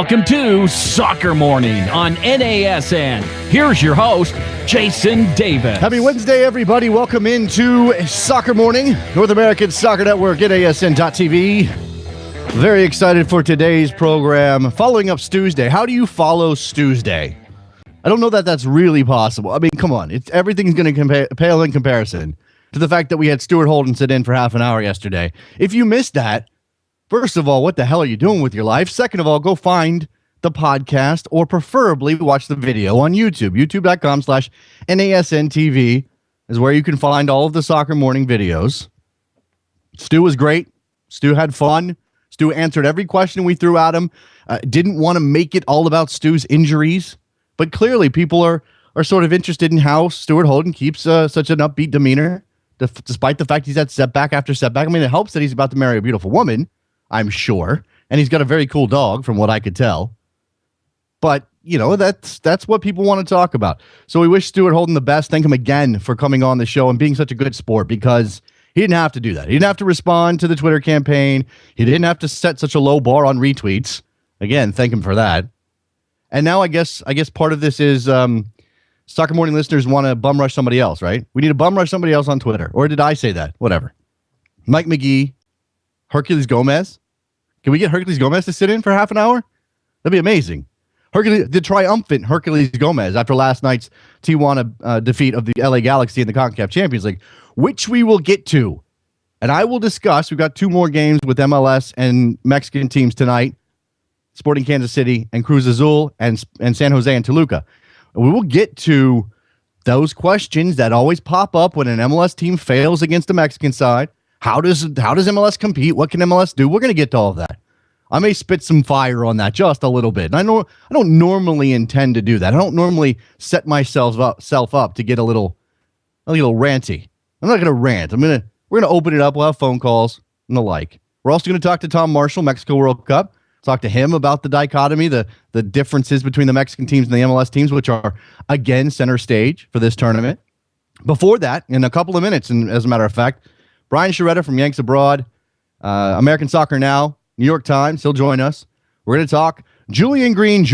Welcome to Soccer Morning on NASN. Here's your host, Jason Davis. Happy Wednesday, everybody. Welcome into Soccer Morning, North American Soccer Network, NASN.TV. Very excited for today's program. Following up Stu's Day. How do you follow Stu's Day? I don't know that that's really possible. I mean, come on. Everything's going to pale in comparison to the fact that we had Stuart Holden sit in for half an hour yesterday. If you missed that, first of all, what the hell are you doing with your life? Second of all, go find the podcast or preferably watch the video on YouTube. YouTube.com/NASNTV is where you can find all of the Soccer Morning videos. Stu was great. Stu had fun. Stu answered every question we threw at him. Didn't want to make it all about Stu's injuries, but clearly people are sort of interested in how Stuart Holden keeps such an upbeat demeanor, despite the fact he's had setback after setback. I mean, it helps that he's about to marry a beautiful woman, I'm sure, and he's got a very cool dog from what I could tell. But, you know, that's what people want to talk about. So we wish Stuart Holden the best. Thank him again for coming on the show and being such a good sport, because he didn't have to do that. He didn't have to respond to the Twitter campaign. He didn't have to set such a low bar on retweets. Again, thank him for that. And now I guess part of this is Soccer Morning listeners want to bum rush somebody else, right? We need to bum rush somebody else on Twitter. Or did I say that? Whatever. Mike McGee, Herculez Gomez. Can we get Herculez Gomez to sit in for half an hour? That'd be amazing. The triumphant Herculez Gomez after last night's Tijuana defeat of the LA Galaxy in the CONCACAF Champions League, which we will get to. And I will discuss. We've got two more games with MLS and Mexican teams tonight, Sporting Kansas City and Cruz Azul and San Jose and Toluca. We will get to those questions that always pop up when an MLS team fails against the Mexican side. How does MLS compete? What can MLS do? We're going to get to all of that. I may spit some fire on that just a little bit. And I don't normally intend to do that. I don't normally set myself up to get a little ranty. I'm not going to rant. We're going to open it up. We'll have phone calls and the like. We're also going to talk to Tom Marshall, Mexico World Cup. Talk to him about the dichotomy, the differences between the Mexican teams and the MLS teams, which are, again, center stage for this tournament. Before that, in a couple of minutes, and as a matter of fact, Brian Sciaretta from Yanks Abroad, American Soccer Now, New York Times, he'll join us. We're going to talk Julian Green,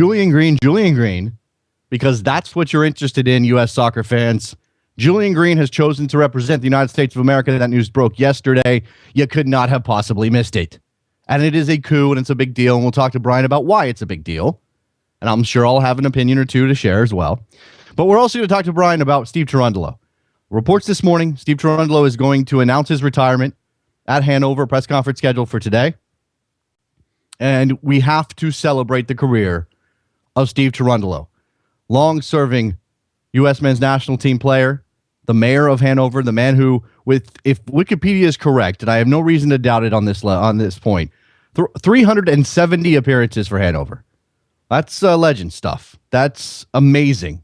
because that's what you're interested in, U.S. soccer fans. Julian Green has chosen to represent the United States of America. That news broke yesterday. You could not have possibly missed it. And it is a coup, and it's a big deal, and we'll talk to Brian about why it's a big deal. And I'm sure I'll have an opinion or two to share as well. But we're also going to talk to Brian about Steve Cherundolo. Reports this morning, Steve Cherundolo is going to announce his retirement at Hanover, press conference scheduled for today. And we have to celebrate the career of Steve Cherundolo, long-serving U.S. men's national team player, the mayor of Hanover, the man who, if Wikipedia is correct, and I have no reason to doubt it on this point, 370 appearances for Hanover. That's legend stuff. That's amazing.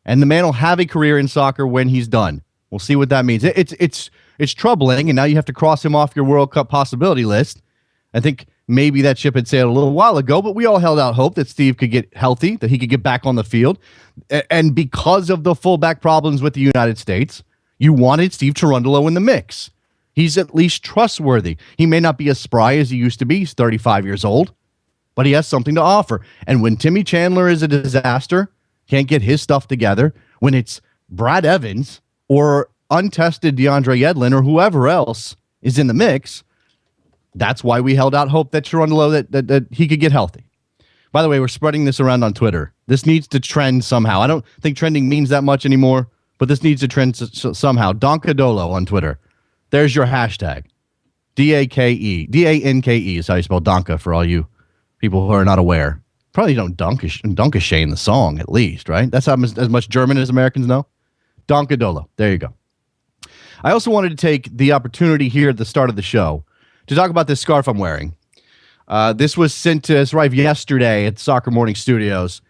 And the man will have a career in soccer when he's done. We'll see what that means. It's troubling, and now you have to cross him off your World Cup possibility list. I think maybe that ship had sailed a little while ago, but we all held out hope that Steve could get healthy, that he could get back on the field. And because of the fullback problems with the United States, you wanted Steve Cherundolo in the mix. He's at least trustworthy. He may not be as spry as he used to be. He's 35 years old, but he has something to offer. And when Timmy Chandler is a disaster, can't get his stuff together, when it's Brad Evans or untested DeAndre Yedlin or whoever else is in the mix, that's why we held out hope that Cherundolo, that he could get healthy. By the way, we're spreading this around on Twitter. This needs to trend somehow. I don't think trending means that much anymore, but this needs to trend somehow. Donkadolo on Twitter. There's your hashtag. D-A-K-E. D-A-N-K-E is how you spell Donka for all you people who are not aware. Probably don't Donkashane the song, at least, right? That's as much German as Americans know. Donkadolo. There you go. I also wanted to take the opportunity here at the start of the show to talk about this scarf I'm wearing. This was sent to us right yesterday at Soccer Morning Studios.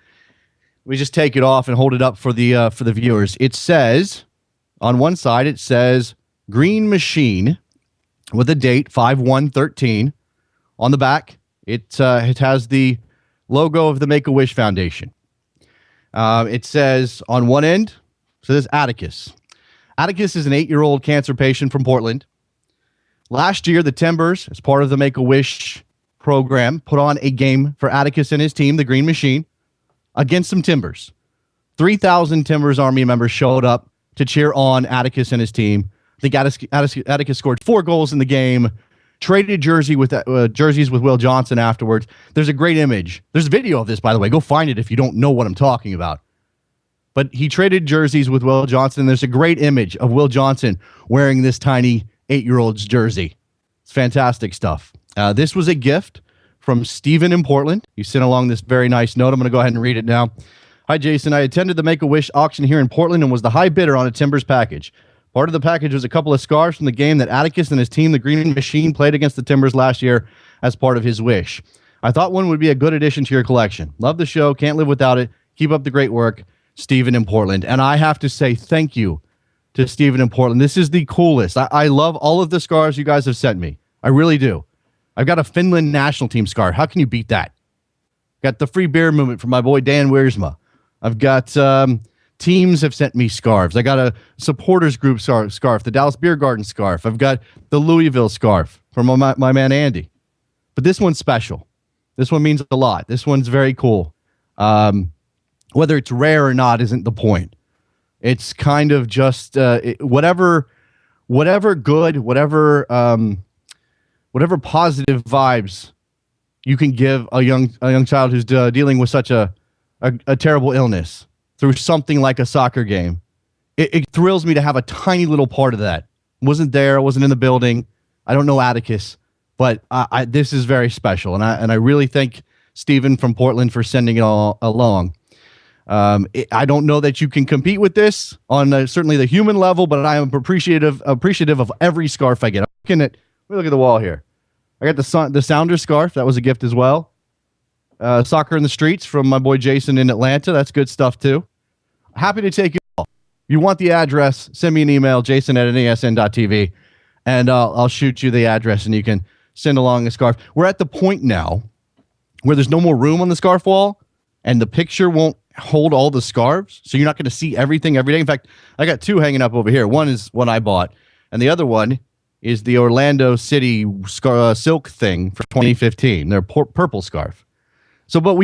We just take it off and hold it up for the viewers. It says, on one side, it says Green Machine with a date, 5/1/13. On the back, it has the logo of the Make-A-Wish Foundation. It says on one end, it says Atticus. Atticus is an 8-year-old cancer patient from Portland. Last year, the Timbers, as part of the Make-A-Wish program put on a game for Atticus and his team, the Green Machine, against some Timbers. 3,000 Timbers Army members showed up to cheer on Atticus and his team. I think Atticus scored 4 goals in the game, traded jerseys with Will Johnson afterwards. There's a great image. There's a video of this, by the way. Go find it if you don't know what I'm talking about. But he traded jerseys with Will Johnson. There's a great image of Will Johnson wearing this tiny 8-year-old's jersey. It's fantastic stuff. This was a gift from Stephen in Portland. He sent along this very nice note. I'm going to go ahead and read it now. Hi, Jason. I attended the Make-A-Wish auction here in Portland and was the high bidder on a Timbers package. Part of the package was a couple of scarves from the game that Atticus and his team, the Green Machine, played against the Timbers last year as part of his wish. I thought one would be a good addition to your collection. Love the show. Can't live without it. Keep up the great work, Stephen in Portland. And I have to say thank you to Stephen in Portland. This is the coolest. I love all of the scarves you guys have sent me. I really do. I've got a Finland national team scarf. How can you beat that? Got the free beer movement from my boy Dan Wiersma. I've got teams have sent me scarves. I got a supporters group scarf, the Dallas Beer Garden scarf. I've got the Louisville scarf from my man Andy. But this one's special. This one means a lot. This one's very cool. Whether it's rare or not isn't the point. It's kind of just whatever good, whatever positive vibes you can give a young child who's dealing with such a terrible illness through something like a soccer game. It thrills me to have a tiny little part of that. Wasn't there, wasn't in the building. I don't know Atticus, but this is very special, and I really thank Stephen from Portland for sending it all along. I don't know that you can compete with this on certainly the human level, but I am appreciative of every scarf I get. Let me look at the wall here. I got the Sounders scarf. That was a gift as well. Soccer in the Streets from my boy Jason in Atlanta. That's good stuff too. Happy to take you all. If you want the address, send me an email, jason@nasn.tv, and I'll shoot you the address and you can send along a scarf. We're at the point now where there's no more room on the scarf wall and the picture won't hold all the scarves. So you're not going to see everything every day. In fact, I got 2 hanging up over here. One is one I bought, and the other one is the Orlando City silk thing for 2015. Their purple scarf. So, but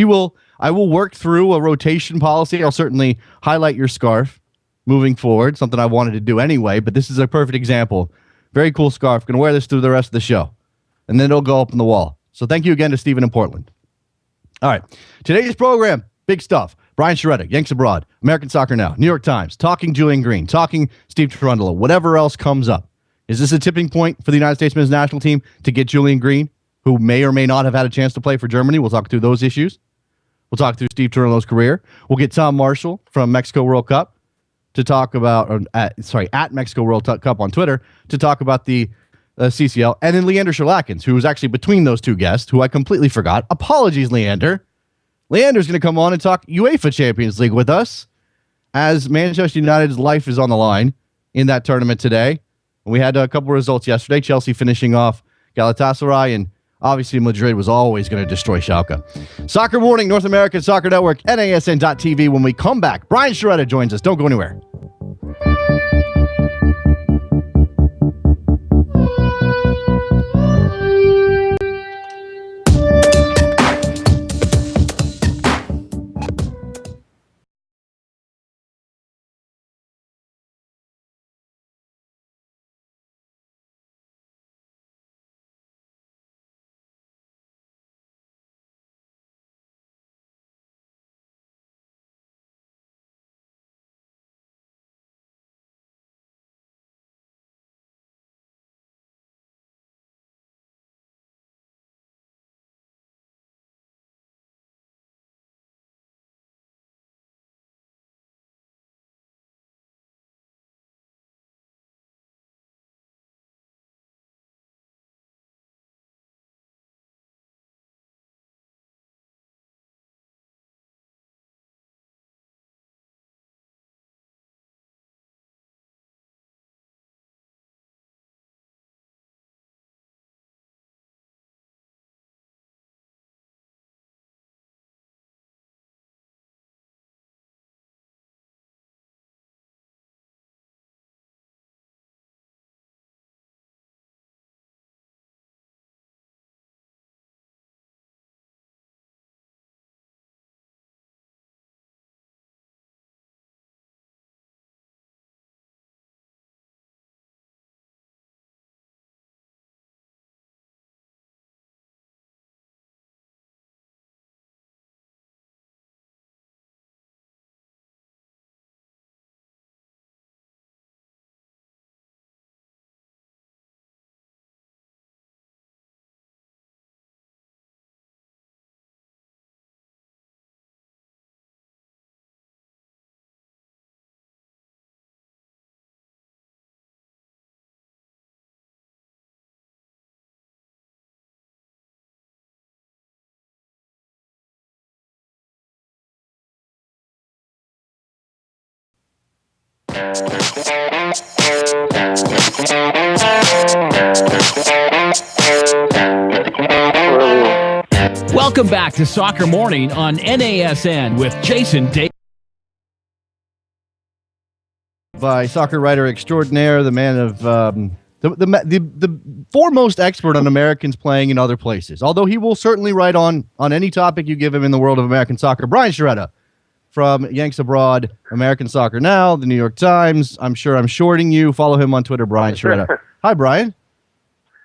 I will work through a rotation policy. I'll certainly highlight your scarf moving forward, something I wanted to do anyway, but this is a perfect example. Very cool scarf. Going to wear this through the rest of the show, and then it'll go up on the wall. So thank you again to Stephen in Portland. All right. Today's program, big stuff. Brian Sciaretta, Yanks Abroad, American Soccer Now, New York Times, talking Julian Green, talking Steve Cherundolo, whatever else comes up. Is this a tipping point for the United States men's national team to get Julian Green, who may or may not have had a chance to play for Germany? We'll talk through those issues. We'll talk through Steve Cherundolo's career. We'll get Tom Marshall from Mexico World Cup to talk about, at Mexico World Cup on Twitter to talk about the CCL. And then Leander Sherlackens, who was actually between those two guests, who I completely forgot. Apologies, Leander. Leander's going to come on and talk UEFA Champions League with us as Manchester United's life is on the line in that tournament today. We had a couple of results yesterday. Chelsea finishing off Galatasaray, and obviously Madrid was always going to destroy Schalke. Soccer Morning, North American Soccer Network, NASN.TV. When we come back, Brian Sciaretta joins us. Don't go anywhere. Welcome back to Soccer Morning on NASN with Jason Davis. By soccer writer extraordinaire, the man of the foremost expert on Americans playing in other places. Although he will certainly write on any topic you give him in the world of American soccer. Brian Sciaretta from Yanks Abroad, American Soccer Now, the New York Times. I'm sure I'm shorting you. Follow him on Twitter, Brian Sciaretta. Hi, Brian.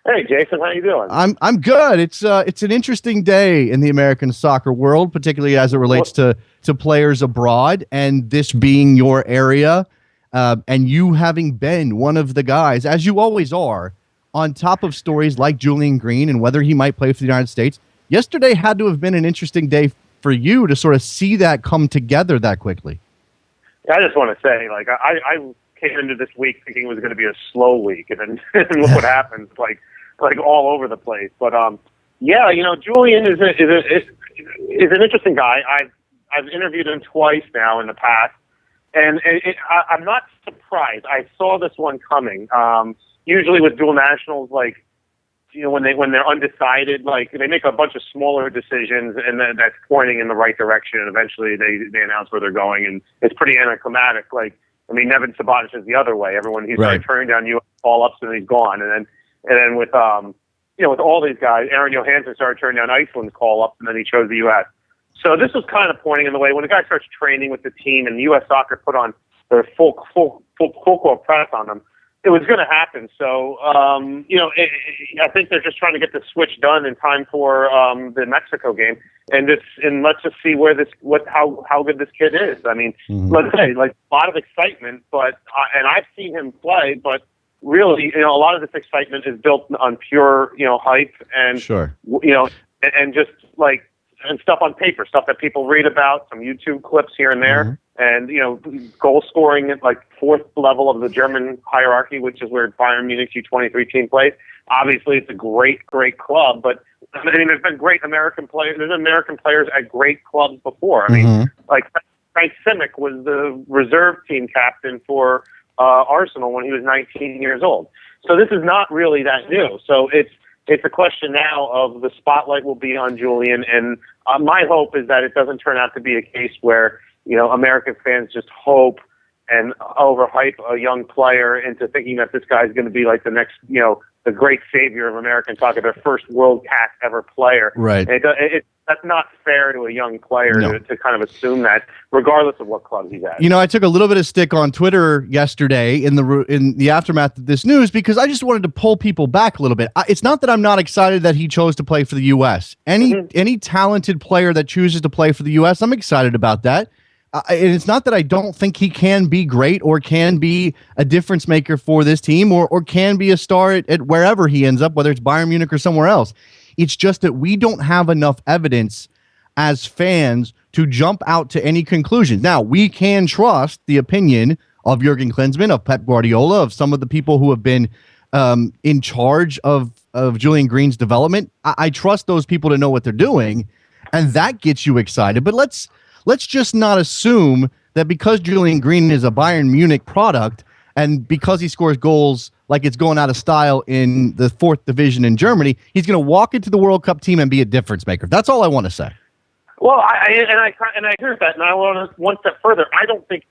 Hey, Jason, how you doing? I'm good. It's an interesting day in the American soccer world, particularly as it relates to players abroad, and this being your area, and you having been one of the guys, as you always are, on top of stories like Julian Green and whether he might play for the United States. Yesterday had to have been an interesting day for you to sort of see that come together that quickly. I just want to say, like, I came into this week thinking it was going to be a slow week, and then look what happens, like all over the place. But yeah, you know, Julian is an interesting guy. I've interviewed him twice now in the past, and I'm not surprised. I saw this one coming. Usually with dual nationals, like, you know, when they're undecided, like, they make a bunch of smaller decisions, and then that's pointing in the right direction, and eventually they announce where they're going, and it's pretty anticlimactic. Like, I mean, Nevin Subotic is the other way. He's right. turning down U.S. call-ups, and he's gone, and then with with all these guys, Aaron Johansson started turning down Iceland's call-ups, and then he chose the U.S. So this was kind of pointing in the way when a guy starts training with the team, and U.S. Soccer put on their full court press on them. It was going to happen. So, I think they're just trying to get the switch done in time for the Mexico game, and let's just see how good this kid is. I mean, Let's say, like, a lot of excitement, but and I've seen him play, but really, you know, a lot of this excitement is built on pure, you know, hype and Sure. you know, and just like and stuff on paper, stuff that people read about, some YouTube clips here and there. And, you know, goal scoring at like fourth level of the German hierarchy, which is where Bayern Munich's U23 team plays. Obviously, it's a great club, but I mean, there's been great American players. There's American players at great clubs before. I mean, like Frank Simic was the reserve team captain for Arsenal when he was 19 years old. So this is not really that new. So it's a question now of the spotlight will be on Julian, and my hope is that it doesn't turn out to be a case where, you know, American fans just hope and overhype a young player into thinking that this guy's going to be like the next, you know, the great savior of American soccer, their first world-class ever player. Right. And that's not fair to a young player to kind of assume that, regardless of what club he's at. You know, I took a little bit of stick on Twitter yesterday in the aftermath of this news because I just wanted to pull people back a little bit. It's not that I'm not excited that he chose to play for the U.S. Any talented player that chooses to play for the U.S., I'm excited about that. And it's not that I don't think he can be great or can be a difference maker for this team or can be a star at wherever he ends up, whether it's Bayern Munich or somewhere else. It's just that we don't have enough evidence as fans to jump out to any conclusions. Now, we can trust the opinion of Jurgen Klinsmann, of Pep Guardiola, of some of the people who have been in charge of Julian Green's development. I trust those people to know what they're doing, and that gets you excited. But let's just not assume that because Julian Green is a Bayern Munich product and because he scores goals like it's going out of style in the fourth division in Germany, he's going to walk into the World Cup team and be a difference maker. That's all I want to say. Well, I agree with that, and I want to one step further. I don't think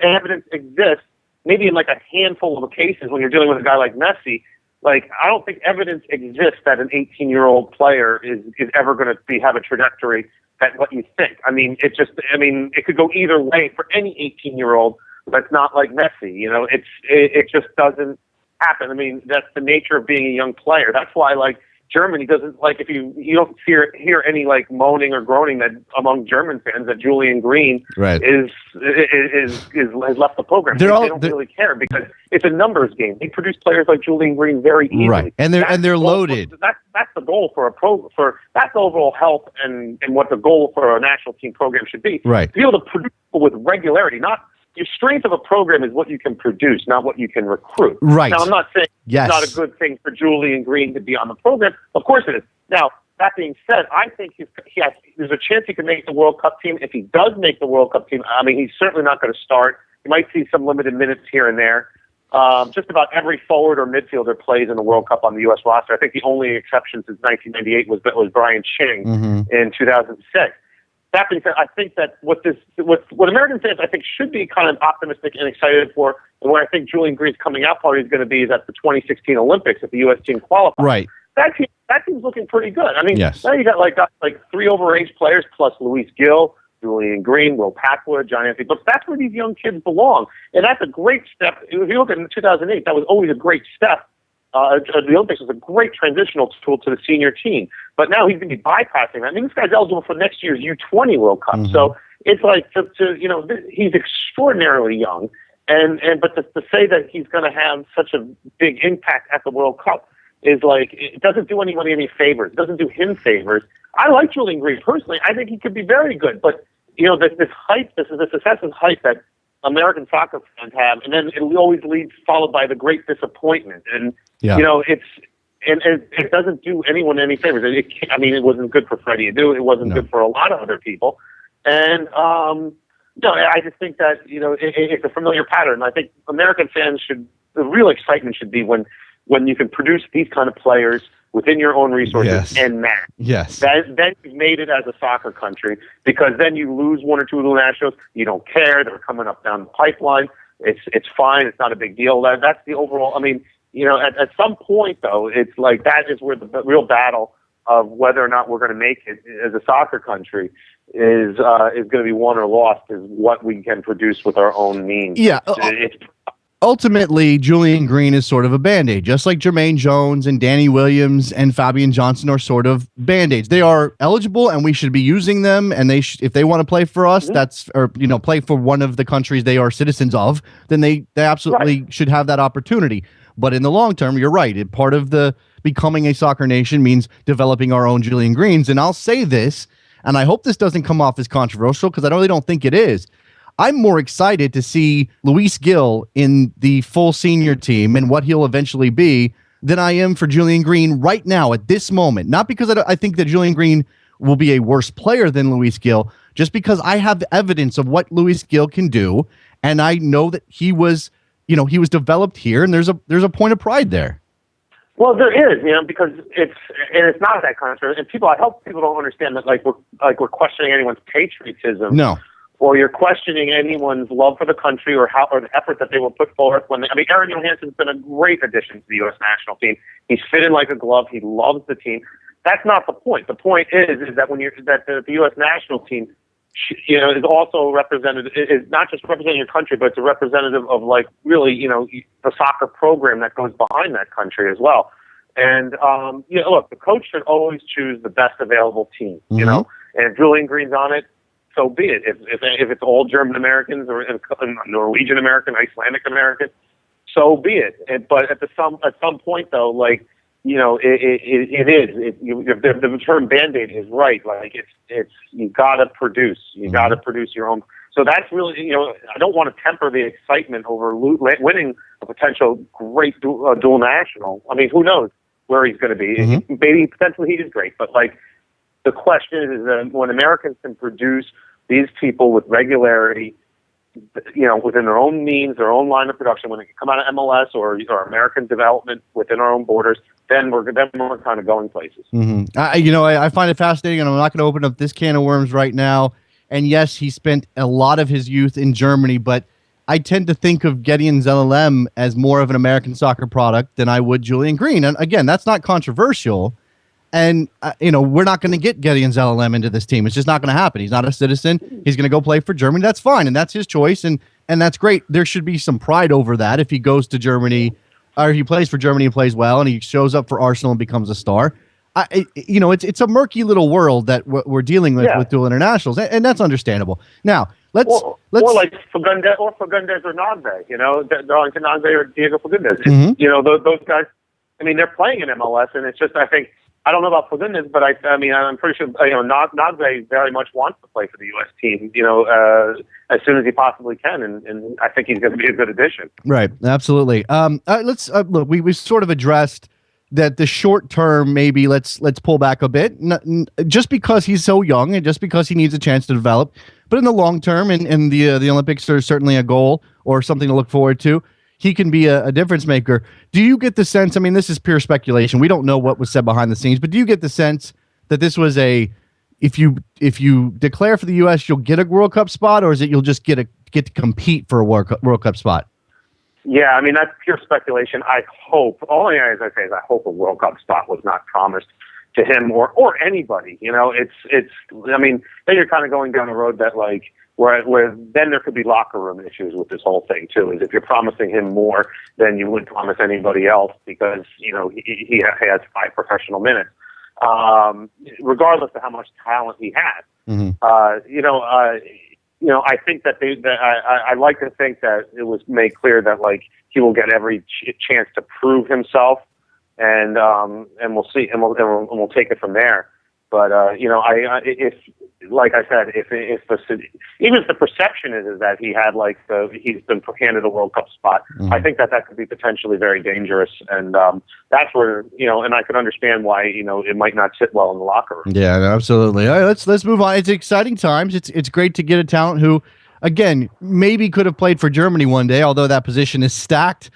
evidence exists, maybe in like a handful of cases when you're dealing with a guy like Messi. Like, I don't think evidence exists that an 18-year-old player is ever going to have a trajectory that what you think. I mean, it could go either way for any 18-year-old that's not like Messi. You know, it just doesn't happen. I mean, that's the nature of being a young player. That's why, like, Germany doesn't, like, if you don't hear any like moaning or groaning that among German fans that Julian Green has left the program. They don't really care because it's a numbers game. They produce players like Julian Green very easily. Right, and they're loaded. That's the goal for that's the overall health and what the goal for a national team program should be. Right, to be able to produce with regularity, not. Your strength of a program is what you can produce, not what you can recruit. Right. Now, I'm not saying it's not a good thing for Julian Green to be on the program. Of course it is. Now, that being said, I think there's a chance he can make the World Cup team. If he does make the World Cup team, I mean, he's certainly not going to start. You might see some limited minutes here and there. Just about every forward or midfielder plays in the World Cup on the U.S. roster. I think the only exception since 1998 was Brian Ching in 2006. That being said, I think that what American fans I think should be kind of optimistic and excited for, and where I think Julian Green's coming out party is going to be is at the 2016 Olympics if the U.S. team qualifies. Right. That team's looking pretty good. I mean, yes. Now you got like 3 overage players plus Luis Gill, Julian Green, Will Packwood, John Anthony Brooks. That's where these young kids belong, and that's a great step. If you look at 2008, that was always a great step. The Olympics was a great transitional tool to the senior team, but now he's going to be bypassing that. I mean, this guy's eligible for next year's U20 World Cup, so it's like he's extraordinarily young, but to say that he's going to have such a big impact at the World Cup is like it doesn't do anybody any favors. It doesn't do him favors. I like Julian Green personally. I think he could be very good, but this hype, this excessive hype that American soccer fans have, and then it always leads followed by the great disappointment. And it doesn't do anyone any favors. It wasn't good for Freddie Adu. It wasn't good for a lot of other people. And I just think that it's a familiar pattern. I think American fans the real excitement should be when you can produce these kind of players within your own resources and match. Yes. Then you've made it as a soccer country, because then you lose 1 or 2 little nationals. You don't care. They're coming up down the pipeline. It's fine. It's not a big deal. That's the overall. I mean, at some point though, it's like that is where the real battle of whether or not we're going to make it as a soccer country is going to be won or lost, is what we can produce with our own means. Yeah. Ultimately, Julian Green is sort of a Band-Aid, just like Jermaine Jones and Danny Williams and Fabian Johnson are sort of Band-Aids. They are eligible, and we should be using them, and if they want to play for us, play for one of the countries they are citizens of, then they absolutely should have that opportunity. But in the long term, you're right. Part of the becoming a soccer nation means developing our own Julian Greens. And I'll say this, and I hope this doesn't come off as controversial, because I really don't think it is. I'm more excited to see Luis Gill in the full senior team and what he'll eventually be than I am for Julian Green right now at this moment. Not because I think that Julian Green will be a worse player than Luis Gill, just because I have the evidence of what Luis Gill can do, and I know that he was developed here, and there's a point of pride there. Well, there is, because it's not that controversial, and I hope people don't understand that we're questioning anyone's patriotism. No. Or you're questioning anyone's love for the country or the effort that they will put forth Aaron Johansson's been a great addition to the U.S. national team. He's fit in like a glove. He loves the team. That's not the point. The point is that the U.S. national team, is also representative. Is not just representing your country, but it's a representative of the soccer program that goes behind that country as well. And look, the coach should always choose the best available team. And if Julian Green's on it, so be it. If it's all German Americans or Norwegian American, Icelandic American, so be it. But at some point though, it is. The term Band-Aid is right. It's you gotta produce. You gotta produce your own. So that's really I don't want to temper the excitement over winning a potential great dual national. I mean, who knows where he's going to be? Maybe potentially he is great, but the question is that when Americans can produce these people with regularity, within their own means, their own line of production, when they can come out of MLS or American development within our own borders, then we're kind of going places. I find it fascinating, and I'm not going to open up this can of worms right now. And yes, he spent a lot of his youth in Germany, but I tend to think of Gideon Zelalem as more of an American soccer product than I would Julian Green. And again, that's not controversial. And, we're not going to get Gideon Zelalem into this team. It's just not going to happen. He's not a citizen. He's going to go play for Germany. That's fine. And that's his choice. And that's great. There should be some pride over that if he goes to Germany or he plays for Germany and plays well and he shows up for Arsenal and becomes a star. It's a murky little world that we're dealing with dual internationals. And that's understandable. Now, let's or like Fagundes or Nagbe, Darlington Nagbe or Diego Fagundes. Those guys, they're playing in MLS, and it's just, I don't know about Fagundes, but I'm pretty sure Nagbe very much wants to play for the U.S. team, as soon as he possibly can, and I think he's going to be a good addition. Right, absolutely. Let's look. We sort of addressed that the short term, maybe let's pull back a bit, just because he's so young and just because he needs a chance to develop. But in the long term, and the Olympics are certainly a goal or something to look forward to, he can be a difference maker. Do you get the sense, I mean, this is pure speculation, we don't know what was said behind the scenes, but do you get the sense that this was if you declare for the U.S., you'll get a World Cup spot, or is it you'll just get to compete for a World Cup spot? Yeah, I mean, that's pure speculation. I hope, all I say is I hope a World Cup spot was not promised to him or anybody. You know, I mean, then you're kind of going down a road that like, where then there could be locker room issues with this whole thing too, is if you're promising him more than you would promise anybody else because, you know, he has 5 professional minutes, regardless of how much talent he has. You know, I think that I like to think that it was made clear that like he will get every chance to prove himself, and we'll see, and we'll take it from there. But you know, if like I said, even if the perception is that he had he's been handed a World Cup spot, I think that could be potentially very dangerous, and that's where, you know, and I could understand why, you know, it might not sit well in the locker room. Yeah, absolutely. All right, let's move on. It's exciting times. It's great to get a talent who, again, maybe could have played for Germany one day, although that position is stacked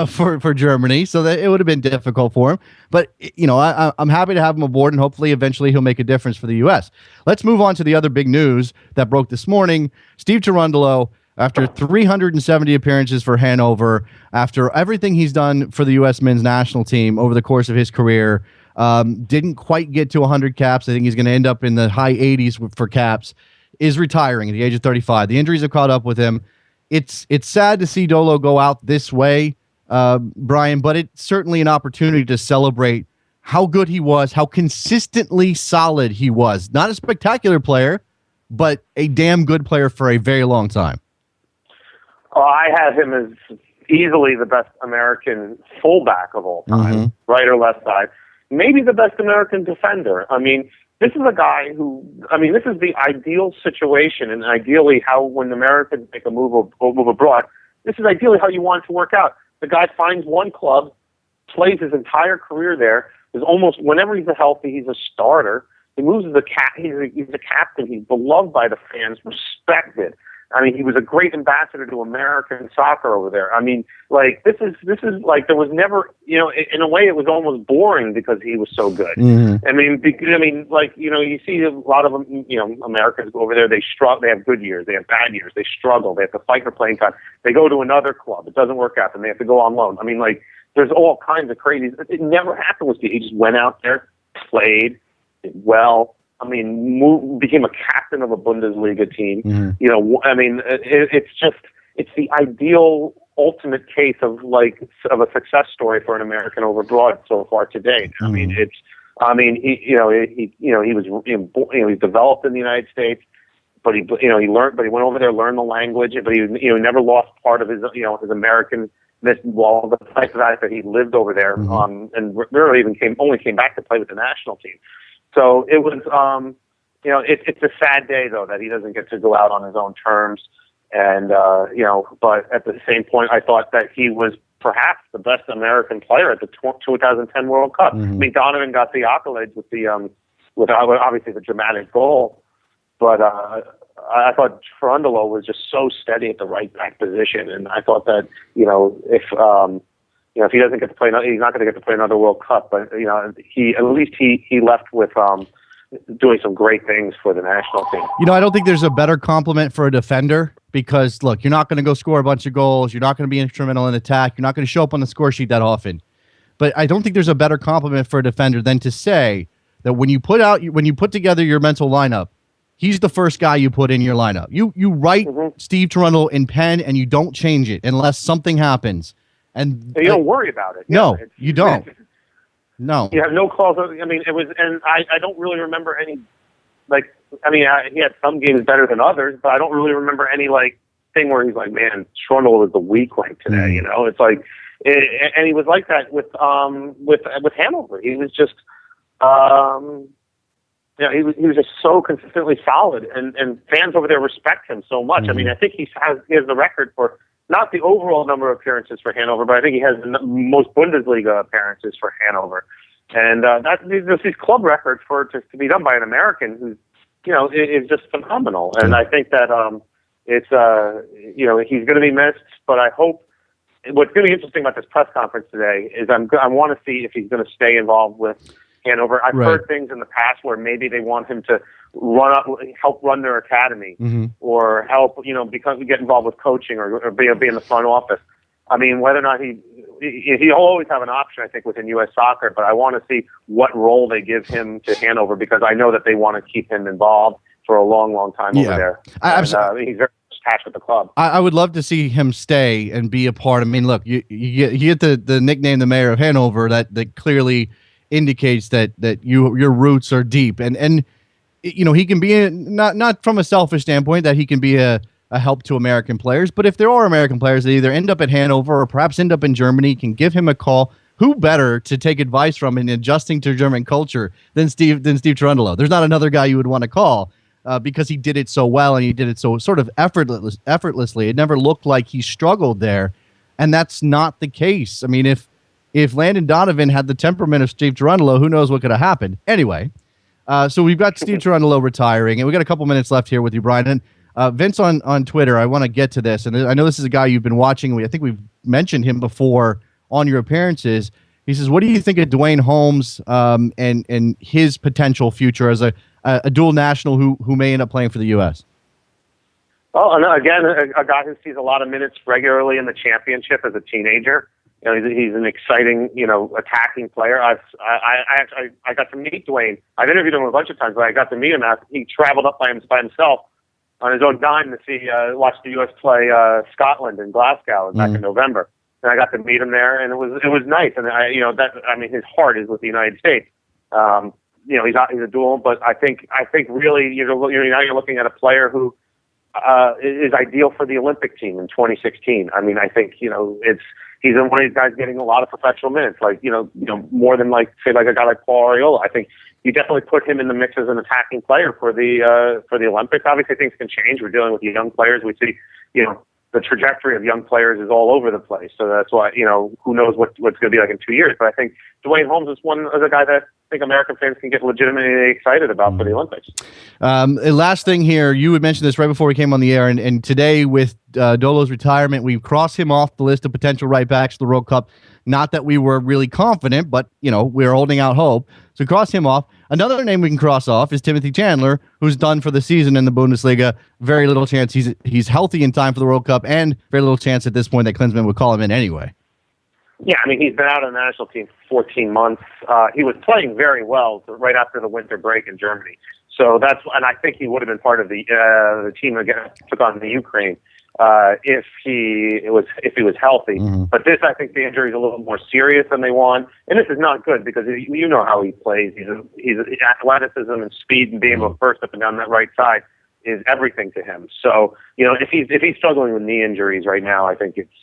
for Germany, so that it would have been difficult for him. But, you know, I'm happy to have him aboard, and hopefully eventually he'll make a difference for the U.S. Let's move on to the other big news that broke this morning. Steve Cherundolo, after 370 appearances for Hanover, after everything he's done for the U.S. men's national team over the course of his career, didn't quite get to 100 caps. I think he's going to end up in the high 80s for caps, is retiring at the age of 35. The injuries have caught up with him. It's sad to see Dolo go out this way, Brian, but it's certainly an opportunity to celebrate how good he was, how consistently solid he was. Not a spectacular player, but a damn good player for a very long time. I have him as easily the best American fullback of all time, right or left side. Maybe the best American defender. I mean, this is a guy who, I mean, this is the ideal situation, and ideally how, when Americans make a move abroad, this is ideally how you want it to work out. The guy finds one club, plays his entire career there, is almost, whenever he's healthy, he's a starter. He moves as he's a captain. He's beloved by the fans, respected. I mean, he was a great ambassador to American soccer over there. I mean, like, this is like, there was never, you know, in a way it was almost boring because he was so good. I mean, like, you know, you see a lot of them, you know, Americans go over there, they struggle, they have good years, they have bad years, they struggle, they have to fight for playing time. They go to another club, it doesn't work out, and they have to go on loan. I mean, like, there's all kinds of crazy, it never happened with Steve. He just went out there, played, did well. I mean, became a captain of a Bundesliga team. You know, I mean, it's the ideal ultimate case of a success story for an American over abroad so far to date. I mean, he was developed in the United States, but he went over there, learned the language, but he never lost part of his American. Well, the fact that he lived over there, and really only came back to play with the national team. So it was, it's a sad day though that he doesn't get to go out on his own terms, and but at the same point, I thought that he was perhaps the best American player at the 2010 World Cup. I mean, Donovan got the accolades with obviously the dramatic goal, but I thought Cherundolo was just so steady at the right back position, and I thought that if he doesn't get to play, he's not going to get to play another World Cup. But he left with doing some great things for the national team. You know, I don't think there's a better compliment for a defender because, look, you're not going to go score a bunch of goals. You're not going to be instrumental in attack. You're not going to show up on the score sheet that often. But I don't think there's a better compliment for a defender than to say that when you put together your mental lineup, he's the first guy you put in your lineup. You write Steve Cherundolo in pen and you don't change it unless something happens. And you don't worry about it. No, you don't. No. You have no calls. I mean, it was, and I don't really remember any, he had some games better than others, but I don't really remember any, thing where he's like, man, Cherundolo was the weak link today, you know? It's like, and he was like that with Hanover. He was just, he was just so consistently solid, and fans over there respect him so much. I mean, I think he has the record for not the overall number of appearances for Hanover, but I think he has the most Bundesliga appearances for Hanover. And there's these club records to be done by an American who's, is just phenomenal. And I think that it's he's going to be missed. But I hope what's going to be interesting about this press conference today is I want to see if he's going to stay involved with Hanover. I've heard things in the past where maybe they want him to help run their academy, or help get involved with coaching or be in the front office. I mean, whether or not he'll always have an option, I think, within U.S. Soccer, but I want to see what role they give him to Hanover, because I know that they want to keep him involved for a long, long time over there. He's very attached with the club. I would love to see him stay and be a part. I mean, look, you get the nickname, the mayor of Hanover, that clearly indicates that your roots are deep, and he can be not from a selfish standpoint, that he can be a help to American players. But if there are American players that either end up at Hanover or perhaps end up in Germany, can give him a call. Who better to take advice from in adjusting to German culture than Steve Cherundolo? There's not another guy you would want to call because he did it so well, and he did it so sort of effortlessly. It never looked like he struggled there, and that's not the case. I mean, if Landon Donovan had the temperament of Steve Cherundolo, who knows what could have happened? Anyway, so we've got Steve Cherundolo retiring, and we got a couple minutes left here with you, Brian. And Vince on Twitter, I want to get to this, and I know this is a guy you've been watching. I think we've mentioned him before on your appearances. He says, "What do you think of Dwayne Holmes and his potential future as a dual national who may end up playing for the U.S.?" Well, again, a guy who sees a lot of minutes regularly in the championship as a teenager. He's an exciting, attacking player. I got to meet Dwayne. I've interviewed him a bunch of times, but I got to meet him after he traveled up by himself on his own dime to watch the U.S. play Scotland in Glasgow back in November. And I got to meet him there, and it was nice. And his heart is with the United States. He's a dual, but I think really now you're looking at a player who is ideal for the Olympic team in 2016. I mean, I think he's one of these guys getting a lot of professional minutes, more than say a guy like Paul Arriola. I think you definitely put him in the mix as an attacking player for the Olympics. Obviously, things can change. We're dealing with young players. We see, the trajectory of young players is all over the place. So that's why, who knows what's going to be like in 2 years. But I think Dwayne Holmes is a guy that I think American fans can get legitimately excited about for the Olympics. Last thing here, you had mentioned this right before we came on the air, and today with Dolo's retirement, we've crossed him off the list of potential right backs to the World Cup. Not that we were really confident, but we're holding out hope. So cross him off. Another name we can cross off is Timothy Chandler, who's done for the season in the Bundesliga. Very little chance he's healthy in time for the World Cup, and very little chance at this point that Klinsmann would call him in anyway. Yeah, I mean, he's been out of the national team for 14 months. He was playing very well right after the winter break in Germany. So and I think he would have been part of the team that took on the Ukraine if he was healthy. But this, I think, the injury is a little more serious than they want, and this is not good because you know how he plays. He's athleticism and speed and being able to burst up and down that right side is everything to him. So if he's struggling with knee injuries right now, I think it's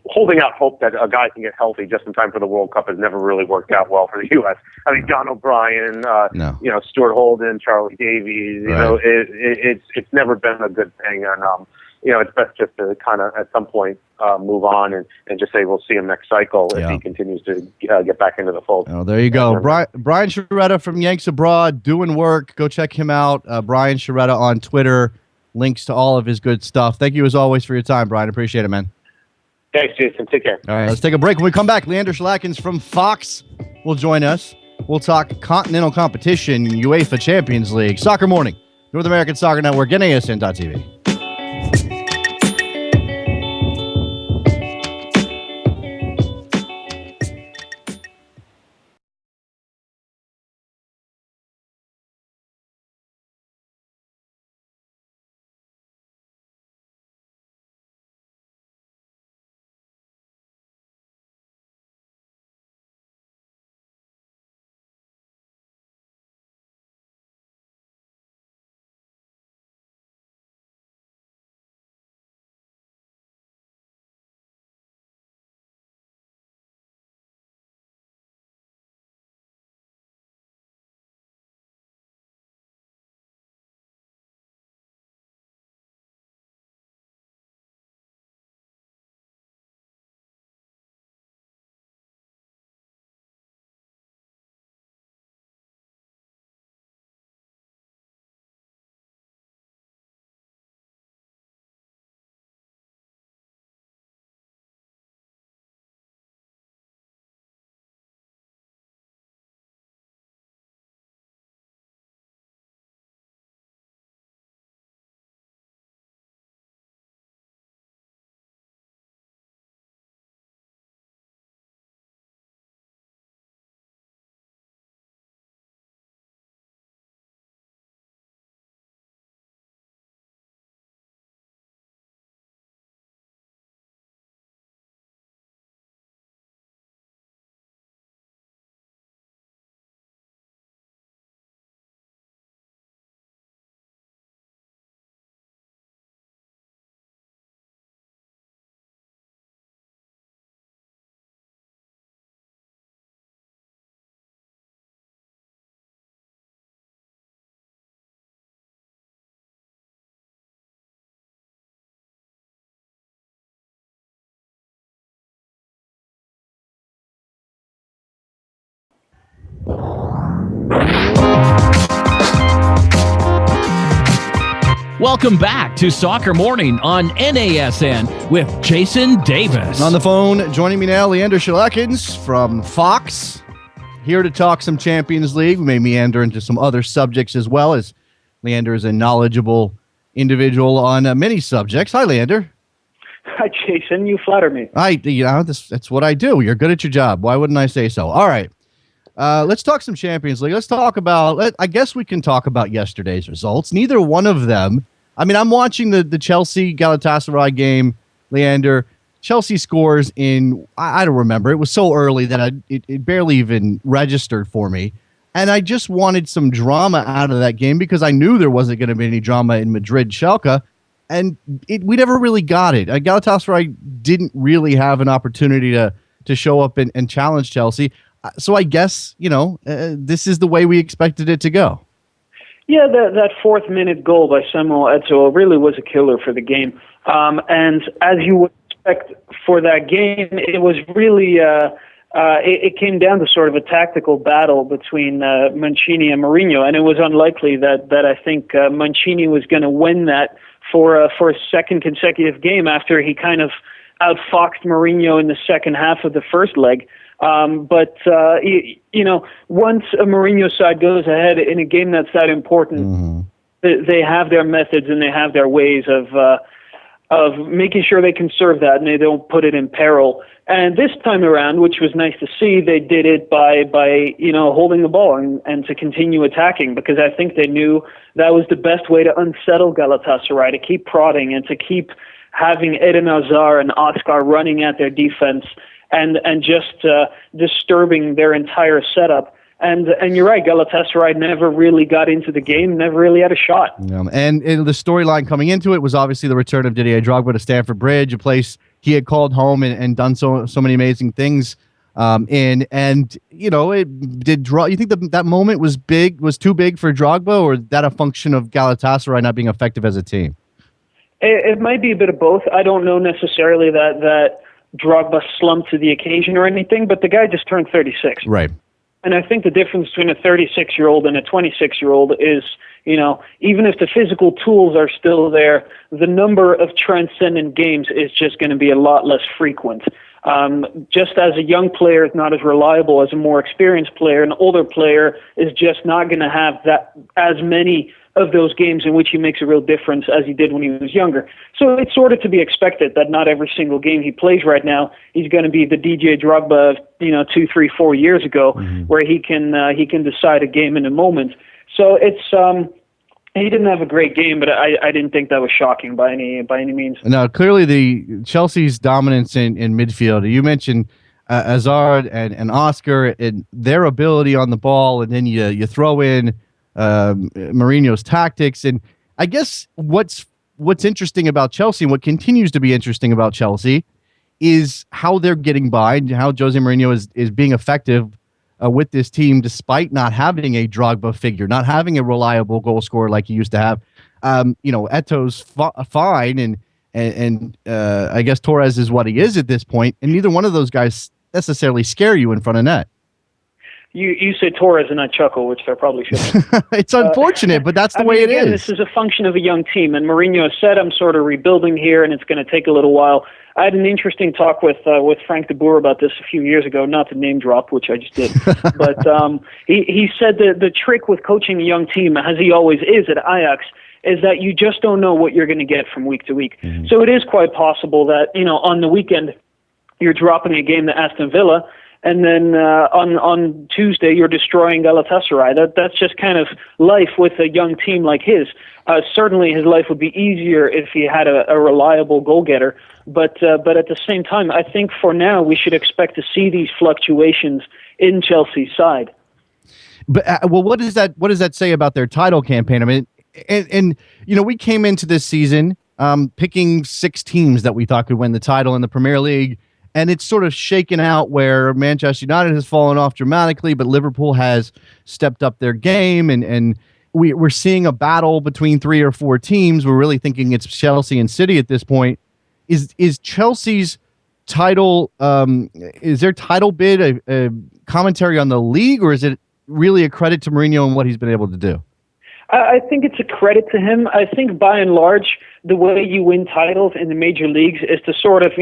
holding out hope that a guy can get healthy just in time for the World Cup has never really worked out well for the U.S. I mean, John O'Brien, Stuart Holden, Charlie Davies, it's never been a good thing. And, it's best just to kind of at some point move on and just say we'll see him next cycle if he continues to get back into the fold. Oh, there you go. Brian Sciaretta from Yanks Abroad doing work. Go check him out. Brian Sciaretta on Twitter. Links to all of his good stuff. Thank you as always for your time, Brian. Appreciate it, man. Thanks, Jason. Take care. All right, let's take a break. When we come back, Leander Schlackens from Fox will join us. We'll talk continental competition, UEFA Champions League, Soccer Morning, North American Soccer Network, NASN.TV. Welcome back to Soccer Morning on NASN with Jason Davis. On the phone, joining me now, Leander Schelekens from Fox, here to talk some Champions League. We may meander into some other subjects as well, as Leander is a knowledgeable individual on many subjects. Hi, Leander. Hi, Jason. You flatter me. That's what I do. You're good at your job. Why wouldn't I say so? All right. Let's talk some Champions League. Let's talk about, I guess we can talk about yesterday's results. Neither one of them. I mean, I'm watching the Chelsea Galatasaray game, Leander. Chelsea scores in, I don't remember. It was so early that it barely even registered for me. And I just wanted some drama out of that game because I knew there wasn't going to be any drama in Madrid-Schalke. And we never really got it. Galatasaray didn't really have an opportunity to show up and challenge Chelsea. So I guess, this is the way we expected it to go. Yeah, that fourth-minute goal by Samuel Eto'o really was a killer for the game. And as you would expect for that game, it was really it came down to sort of a tactical battle between Mancini and Mourinho, and it was unlikely that I think Mancini was going to win that for a second consecutive game after he kind of outfoxed Mourinho in the second half of the first leg. But once a Mourinho side goes ahead in a game that's that important, they have their methods and they have their ways of making sure they can serve that and they don't put it in peril. And this time around, which was nice to see, they did it by holding the ball and to continue attacking, because I think they knew that was the best way to unsettle Galatasaray, to keep prodding and to keep having Eden Hazard and Oscar running at their defense and just disturbing their entire setup. And you're right, Galatasaray never really got into the game, never really had a shot. And the storyline coming into it was obviously the return of Didier Drogba to Stamford Bridge, a place he had called home and done so many amazing things in. And, you think that moment was too big for Drogba, or is that a function of Galatasaray not being effective as a team? It might be a bit of both. I don't know necessarily that Drogba slumped to the occasion or anything, but the guy just turned 36. Right. And I think the difference between a 36-year-old and a 26-year-old is, even if the physical tools are still there, the number of transcendent games is just going to be a lot less frequent. Just as a young player is not as reliable as a more experienced player, an older player is just not going to have that as many of those games in which he makes a real difference as he did when he was younger. So it's sort of to be expected that not every single game he plays right now, he's going to be the DJ Drogba of 2, 3, 4 years ago, where he can decide a game in a moment. So it's he didn't have a great game, but I didn't think that was shocking by any means. Now, clearly the Chelsea's dominance in midfield. You mentioned Hazard and Oscar and their ability on the ball, and then you throw in Mourinho's tactics. And I guess what's interesting about Chelsea, and what continues to be interesting about Chelsea, is how they're getting by and how Jose Mourinho is being effective with this team, despite not having a Drogba figure, not having a reliable goal scorer like he used to have. Eto's fine, and I guess Torres is what he is at this point, and neither one of those guys necessarily scare you in front of net. You say Torres and I chuckle, which I probably shouldn't. It's unfortunate, but that's the way it is. This is a function of a young team, and Mourinho said, I'm sort of rebuilding here, and it's going to take a little while. I had an interesting talk with Frank de Boer about this a few years ago, not to name drop, which I just did. But he said that the trick with coaching a young team, as he always is at Ajax, is that you just don't know what you're going to get from week to week. So it is quite possible that, on the weekend, you're dropping a game to Aston Villa, and then on Tuesday you're destroying Galatasaray. That's just kind of life with a young team like his. Certainly his life would be easier if he had a reliable goal-getter. But at the same time, I think for now we should expect to see these fluctuations in Chelsea's side. But what does that say about their title campaign? I mean, and we came into this season picking 6 teams that we thought could win the title in the Premier League. And it's sort of shaken out where Manchester United has fallen off dramatically, but Liverpool has stepped up their game. And we're seeing a battle between 3 or 4 teams. We're really thinking it's Chelsea and City at this point. Is Chelsea's title, is their title bid a commentary on the league, or is it really a credit to Mourinho and what he's been able to do? I think it's a credit to him. I think by and large, the way you win titles in the major leagues is to sort of,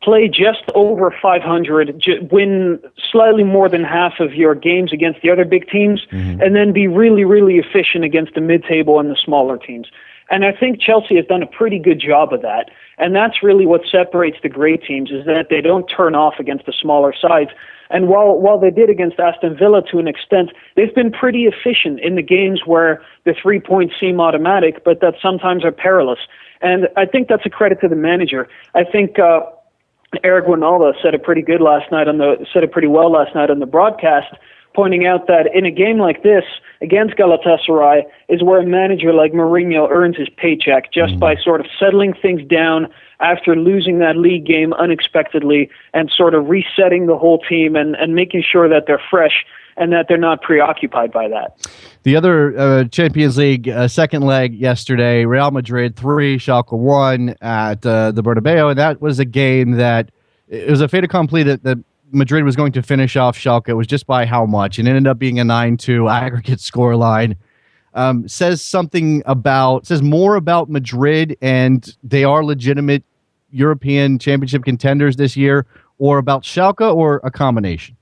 play just over 500, win slightly more than half of your games against the other big teams, and then be really, really efficient against the mid-table and the smaller teams. And I think Chelsea has done a pretty good job of that. And that's really what separates the great teams, is that they don't turn off against the smaller sides. And while they did against Aston Villa to an extent, they've been pretty efficient in the games where the 3 points seem automatic, but that sometimes are perilous. And I think that's a credit to the manager. I think Eric Winalda said it pretty well last night on the broadcast, pointing out that in a game like this against Galatasaray is where a manager like Mourinho earns his paycheck, just by sort of settling things down after losing that league game unexpectedly and sort of resetting the whole team and making sure that they're fresh and that they're not preoccupied by that. The other Champions League second leg yesterday, Real Madrid 3, Schalke 1 at the Bernabeu, and that was a game that it was a fait accompli that Madrid was going to finish off Schalke. It was just by how much, and it ended up being a 9-2 aggregate scoreline. Says more about Madrid and they are legitimate European Championship contenders this year, or about Schalke, or a combination?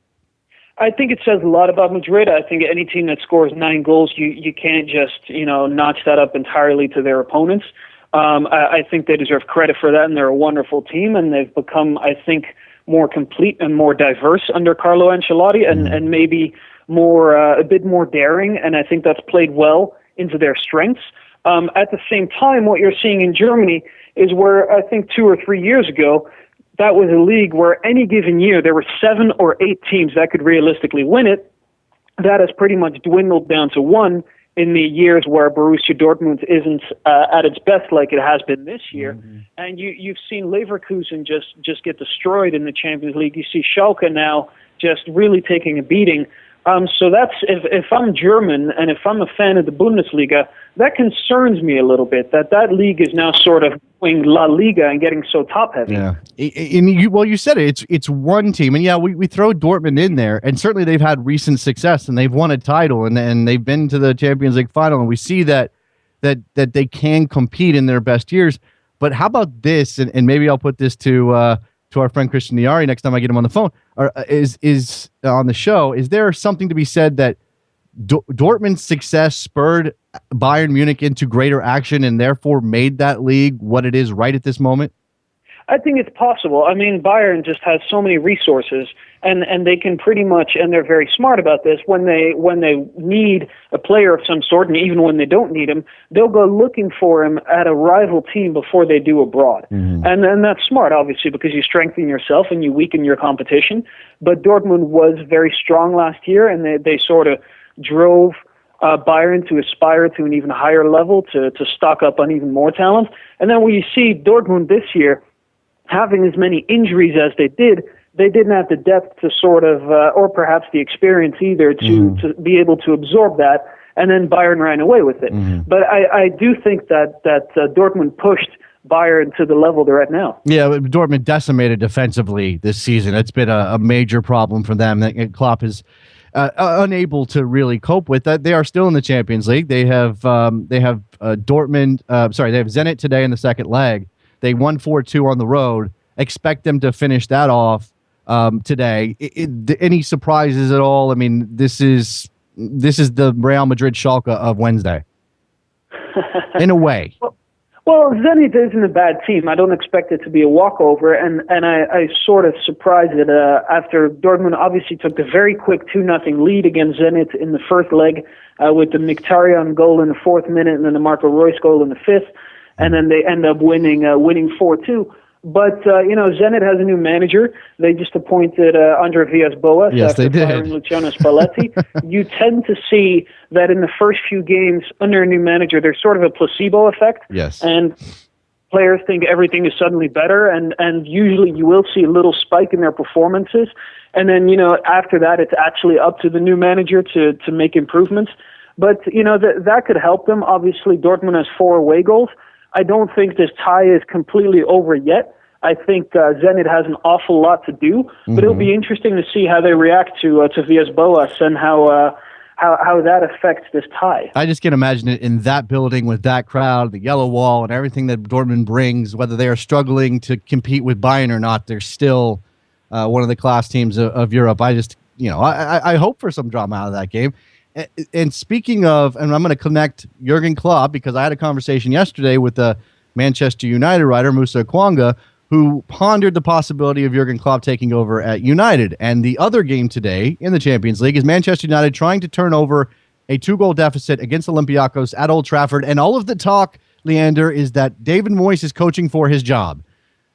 I think it says a lot about Madrid. I think any team that scores 9 goals, you can't just notch that up entirely to their opponents. I think they deserve credit for that, and they're a wonderful team, and they've become, I think, more complete and more diverse under Carlo Ancelotti, and maybe a bit more daring, and I think that's played well into their strengths. At the same time, what you're seeing in Germany is where I think 2 or 3 years ago, that was a league where any given year there were 7 or 8 teams that could realistically win it. That has pretty much dwindled down to 1 in the years where Borussia Dortmund isn't at its best like it has been this year. And you've seen Leverkusen just get destroyed in the Champions League. You see Schalke now just really taking a beating. So that's, if I'm German and if I'm a fan of the Bundesliga, that concerns me a little bit, that league is now sort of going La Liga and getting so top-heavy. Yeah. You said it. It's one team. And, we throw Dortmund in there, and certainly they've had recent success, and they've won a title, and they've been to the Champions League final, and we see that they can compete in their best years. But how about this, and maybe I'll put this to our friend Christian Niari next time I get him on the phone, or is on the show. Is there something to be said that Dortmund's success spurred Bayern Munich into greater action and therefore made that league what it is right at this moment? I think it's possible. I mean, Bayern just has so many resources, and they can pretty much, and they're very smart about this, when they need a player of some sort, and even when they don't need him, they'll go looking for him at a rival team before they do abroad. And that's smart, obviously, because you strengthen yourself and you weaken your competition. But Dortmund was very strong last year, and they sort of drove Bayern to aspire to an even higher level, to stock up on even more talent. And then when you see Dortmund this year having as many injuries as they didn't have the depth to sort of, or perhaps the experience either, to be able to absorb that, and then Bayern ran away with it. But I do think that Dortmund pushed Bayern to the level they're at now. Yeah, Dortmund decimated defensively this season. It's been a major problem for them that Klopp is unable to really cope with. That they are still in the Champions League. They have Dortmund. They have Zenit today in the second leg. They won 4-2 on the road. Expect them to finish that off today. Any surprises at all? I mean, this is the Real Madrid Schalke of Wednesday, in a way. Well, Zenit isn't a bad team. I don't expect it to be a walkover, and I sort of surprised it after Dortmund obviously took the very quick 2-0 lead against Zenit in the first leg with the Mkhitaryan goal in the 4th minute and then the Marco Reus goal in the 5th. And then they end up winning 4-2. But, Zenit has a new manager. They just appointed Andre Villas-Boas after firing Luciano Spalletti. You tend to see that in the first few games under a new manager, there's sort of a placebo effect. Yes. And players think everything is suddenly better, and usually you will see a little spike in their performances. And then, after that, it's actually up to the new manager to make improvements. But, that could help them. Obviously, Dortmund has 4 away goals. I don't think this tie is completely over yet. I think Zenit has an awful lot to do, but it'll be interesting to see how they react to Villas-Boas and how how that affects this tie. I just can't imagine it in that building with that crowd, the yellow wall, and everything that Dortmund brings. Whether they are struggling to compete with Bayern or not, they're still one of the class teams of Europe. I hope for some drama out of that game. And speaking of, and I'm going to connect Jurgen Klopp, because I had a conversation yesterday with the Manchester United writer, Musa Okwonga, who pondered the possibility of Jurgen Klopp taking over at United. And the other game today in the Champions League is Manchester United trying to turn over a 2-goal deficit against Olympiacos at Old Trafford. And all of the talk, Leander, is that David Moyes is coaching for his job.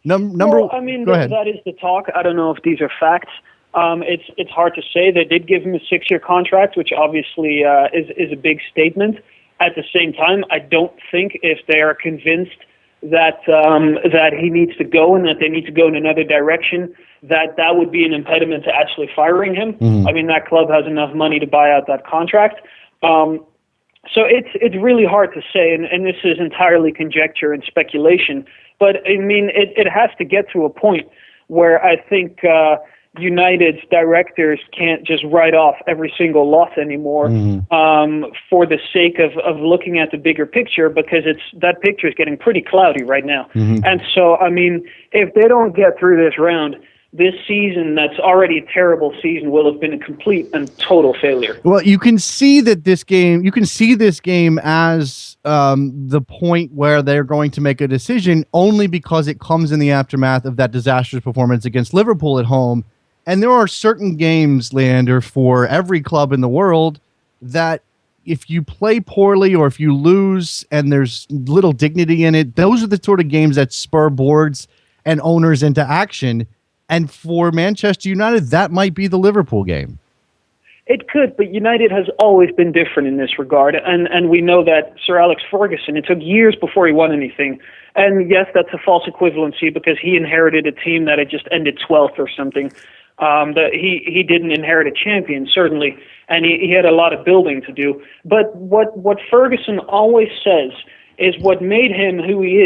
Go ahead. That is the talk. I don't know if these are facts. It's hard to say. They did give him a 6-year contract, which obviously is a big statement. At the same time, I don't think if they are convinced that he needs to go and that they need to go in another direction, that would be an impediment to actually firing him. Mm-hmm. I mean, that club has enough money to buy out that contract. So it's really hard to say, and this is entirely conjecture and speculation. But I mean, it has to get to a point where I think United's directors can't just write off every single loss anymore for the sake of looking at the bigger picture, because that picture is getting pretty cloudy right now. Mm-hmm. And so, I mean, if they don't get through this round, this season that's already a terrible season will have been a complete and total failure. Well, you can see that this game as the point where they're going to make a decision, only because it comes in the aftermath of that disastrous performance against Liverpool at home. And there are certain games, Leander, for every club in the world that if you play poorly or if you lose and there's little dignity in it, those are the sort of games that spur boards and owners into action. And for Manchester United, that might be the Liverpool game. It could, but United has always been different in this regard. And we know that Sir Alex Ferguson, it took years before he won anything. And yes, that's a false equivalency because he inherited a team that had just ended 12th or something. He didn't inherit a champion, certainly, and he had a lot of building to do. But what Ferguson always says is what made him who he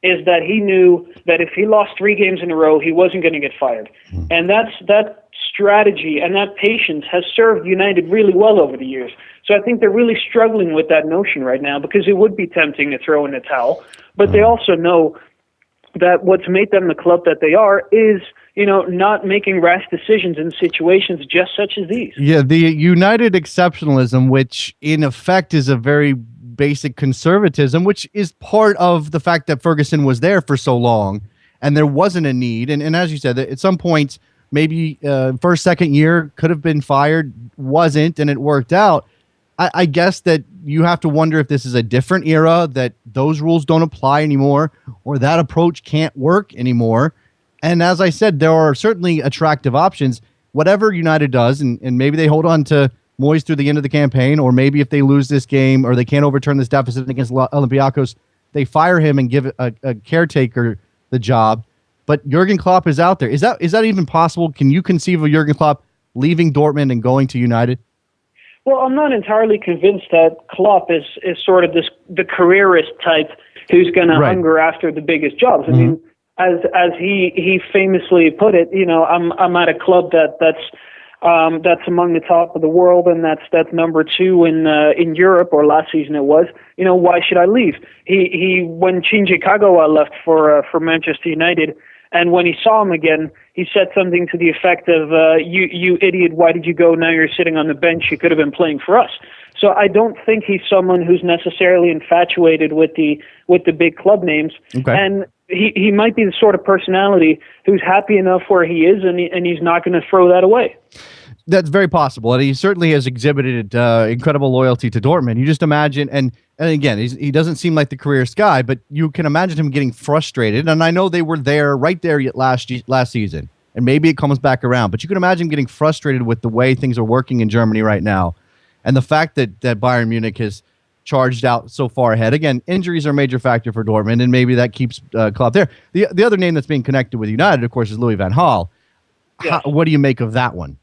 is that he knew that if he lost 3 games in a row, he wasn't going to get fired. And that strategy and that patience has served United really well over the years. So I think they're really struggling with that notion right now, because it would be tempting to throw in the towel. But they also know that what's made them the club that they are is, not making rash decisions in situations just such as these. Yeah, the United exceptionalism, which in effect is a very basic conservatism, which is part of the fact that Ferguson was there for so long and there wasn't a need. And as you said, at some points, maybe first, second year could have been fired, wasn't, and it worked out. I guess that you have to wonder if this is a different era, that those rules don't apply anymore, or that approach can't work anymore. And as I said, there are certainly attractive options. Whatever United does, and maybe they hold on to Moyes through the end of the campaign, or maybe if they lose this game or they can't overturn this deficit against Olympiacos, they fire him and give a caretaker the job. But Jurgen Klopp is out there. Is that even possible? Can you conceive of Jurgen Klopp leaving Dortmund and going to United? Well, I'm not entirely convinced that Klopp is sort of the careerist type who's going to hunger after the biggest jobs. I mean, as he famously put it, I'm at a club that's among the top of the world, and that's number 2 in Europe, or last season it was. Why should I leave? He when Shinji Kagawa left for Manchester United, and when he saw him again, he said something to the effect of, you idiot, why did you go? Now you're sitting on the bench. You could have been playing for us. So I don't think he's someone who's necessarily infatuated with the big club names. Okay. And he might be the sort of personality who's happy enough where he is, and he's not going to throw that away. That's very possible, and he certainly has exhibited incredible loyalty to Dortmund. You just imagine, and again, he doesn't seem like the careerist guy, but you can imagine him getting frustrated. And I know they were right there last season, and maybe it comes back around. But you can imagine him getting frustrated with the way things are working in Germany right now, and the fact that Bayern Munich has charged out so far ahead. Again, injuries are a major factor for Dortmund, and maybe that keeps Klopp there. The other name that's being connected with United, of course, is Louis van Gaal. Yes. What do you make of that one?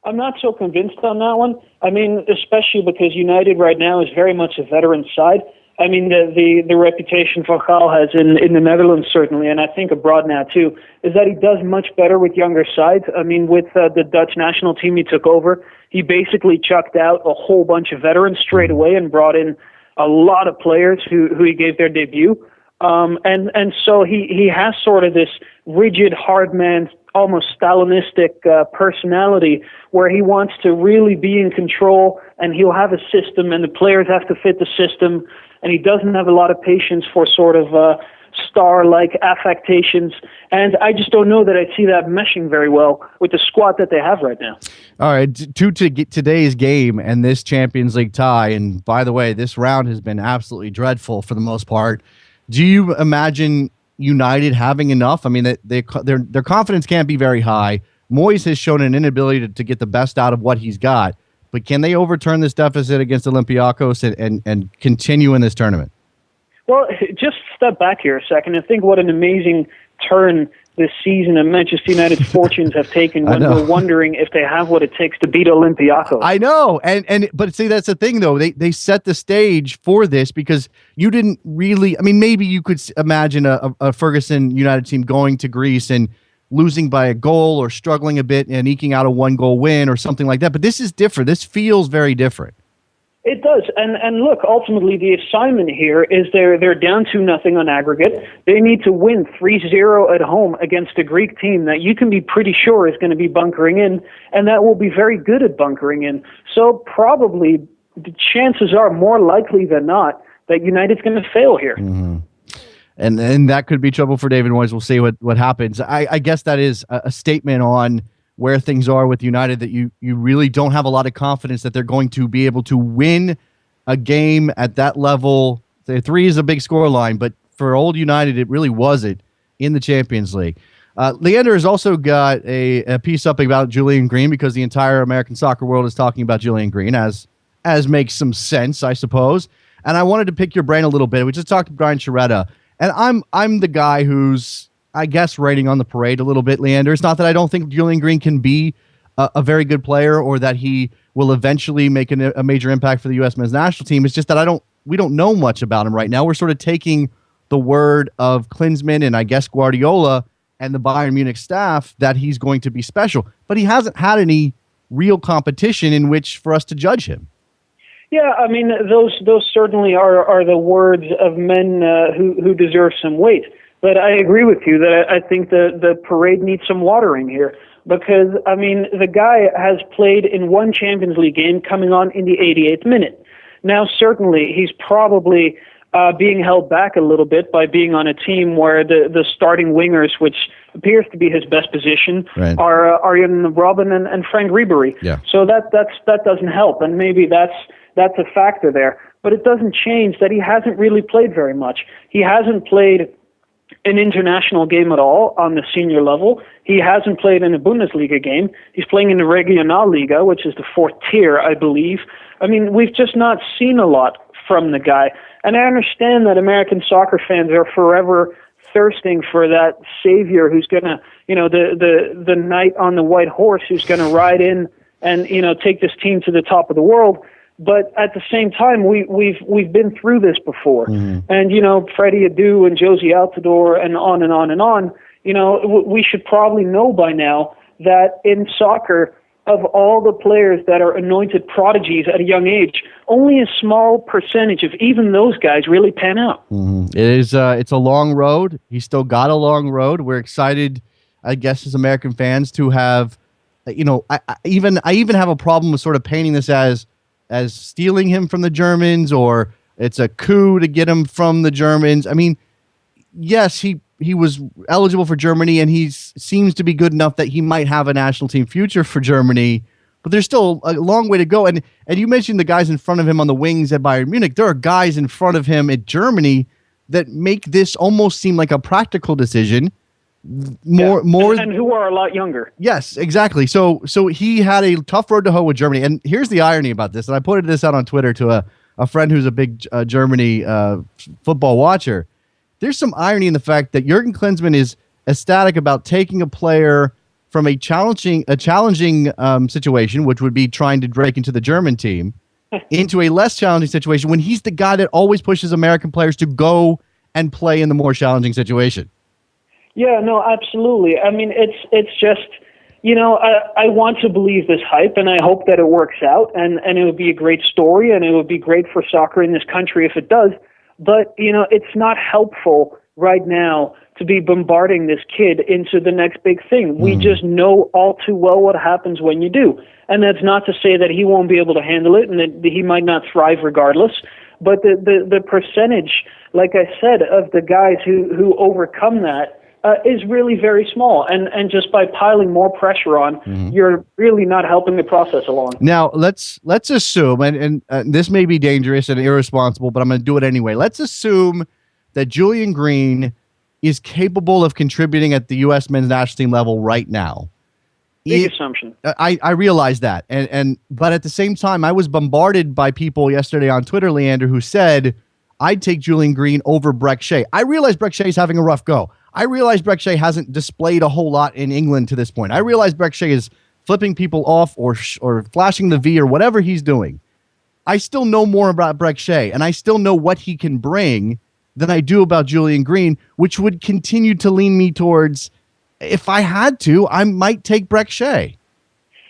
I'm not so convinced on that one. I mean, especially because United right now is very much a veteran side. I mean, the reputation Van Gaal has in the Netherlands, certainly, and I think abroad now, too, is that he does much better with younger sides. I mean, with the Dutch national team he took over, he basically chucked out a whole bunch of veterans straight away and brought in a lot of players who he gave their debut. And so he has sort of this rigid, hard man, almost Stalinistic personality where he wants to really be in control, and he'll have a system, and the players have to fit the system, and he doesn't have a lot of patience for sort of star-like affectations, and I just don't know that I see that meshing very well with the squad that they have right now. All right, to get today's game and this Champions League tie, and by the way, this round has been absolutely dreadful for the most part. Do you imagine United having enough? I mean, their confidence can't be very high. Moyes has shown an inability to get the best out of what he's got, but can they overturn this deficit against Olympiacos and continue in this tournament? Well, just step back here a second and think what an amazing turn this season and Manchester United's fortunes have taken when we're wondering if they have what it takes to beat Olympiacos. I know, but see, that's the thing though. They set the stage for this because you didn't really. I mean, maybe you could imagine a Ferguson United team going to Greece and losing by a goal or struggling a bit and eking out a 1-goal win or something like that. But this is different. This feels very different. It does, and look, ultimately the assignment here is they're down 2-0 on aggregate. They need to win 3-0 at home against a Greek team that you can be pretty sure is going to be bunkering in, and that will be very good at bunkering in. So probably the chances are more likely than not that United's going to fail here. Mm-hmm. And that could be trouble for David Moyes. We'll see what happens. I guess that is a statement on where things are with United, that you really don't have a lot of confidence that they're going to be able to win a game at that level. The 3 is a big scoreline, but for old United, it really wasn't in the Champions League. Leander has also got a piece up about Julian Green because the entire American soccer world is talking about Julian Green, as makes some sense, I suppose. And I wanted to pick your brain a little bit. We just talked to Brian Sciaretta, and I'm the guy who's, I guess, rating on the parade a little bit, Leander. It's not that I don't think Julian Green can be a very good player or that he will eventually make a major impact for the U.S. men's national team. It's just that we don't know much about him right now. We're sort of taking the word of Klinsmann and I guess Guardiola and the Bayern Munich staff that he's going to be special, but he hasn't had any real competition in which for us to judge him. Yeah, I mean, those certainly are the words of men who deserve some weight. But I agree with you that I think the parade needs some watering here because, I mean, the guy has played in one Champions League game coming on in the 88th minute. Now, certainly, he's probably being held back a little bit by being on a team where the starting wingers, which appears to be his best position, right, are Arjen Robben and Frank Ribery. Yeah. So that doesn't help, and maybe that's a factor there. But it doesn't change that he hasn't really played very much. He hasn't played an international game at all on the senior level. He hasn't played in a Bundesliga game. He's playing in the Regionalliga, which is the 4th tier, I believe. I mean, we've just not seen a lot from the guy. And I understand that American soccer fans are forever thirsting for that savior who's going to, the knight on the white horse who's going to ride in and, take this team to the top of the world. But at the same time, we've been through this before, and Freddie Adu and Josie Altidore and on and on and on. We should probably know by now that in soccer, of all the players that are anointed prodigies at a young age, only a small percentage of even those guys really pan out. Mm-hmm. It is. It's a long road. He's still got a long road. We're excited, I guess, as American fans to have. I even have a problem with sort of painting this as stealing him from the Germans or it's a coup to get him from the Germans. I mean, yes, he was eligible for Germany and he seems to be good enough that he might have a national team future for Germany, but there's still a long way to go. And you mentioned the guys in front of him on the wings at Bayern Munich. There are guys in front of him at Germany that make this almost seem like a practical decision. More, and who are a lot younger. Yes, exactly. So he had a tough road to hoe with Germany. And here's the irony about this. And I put this out on Twitter to a friend who's a big Germany football watcher. There's some irony in the fact that Jurgen Klinsmann is ecstatic about taking a player from a challenging situation, which would be trying to break into the German team, into a less challenging situation when he's the guy that always pushes American players to go and play in the more challenging situation? Yeah, no, absolutely. I mean, it's just, I want to believe this hype, and I hope that it works out, and it would be a great story, and it would be great for soccer in this country if it does. But, it's not helpful right now to be bombarding this kid into the next big thing. We just know all too well what happens when you do. And that's not to say that he won't be able to handle it and that he might not thrive regardless. But the percentage, like I said, of the guys who overcome that is really very small. And just by piling more pressure on, you're really not helping the process along. Now, let's assume, and this may be dangerous and irresponsible, but I'm going to do it anyway. Let's assume that Julian Green is capable of contributing at the U.S. men's national team level right now. Big assumption. I realize that. But at the same time, I was bombarded by people yesterday on Twitter, Leander, who said, I'd take Julian Green over Brek Shea. I realize Brek Shea's having a rough go. I realize Brek Shea hasn't displayed a whole lot in England to this point. I realize Brek Shea is flipping people off or flashing the V or whatever he's doing. I still know more about Brek Shea, and I still know what he can bring than I do about Julian Green, which would continue to lean me towards, if I had to, I might take Brek Shea.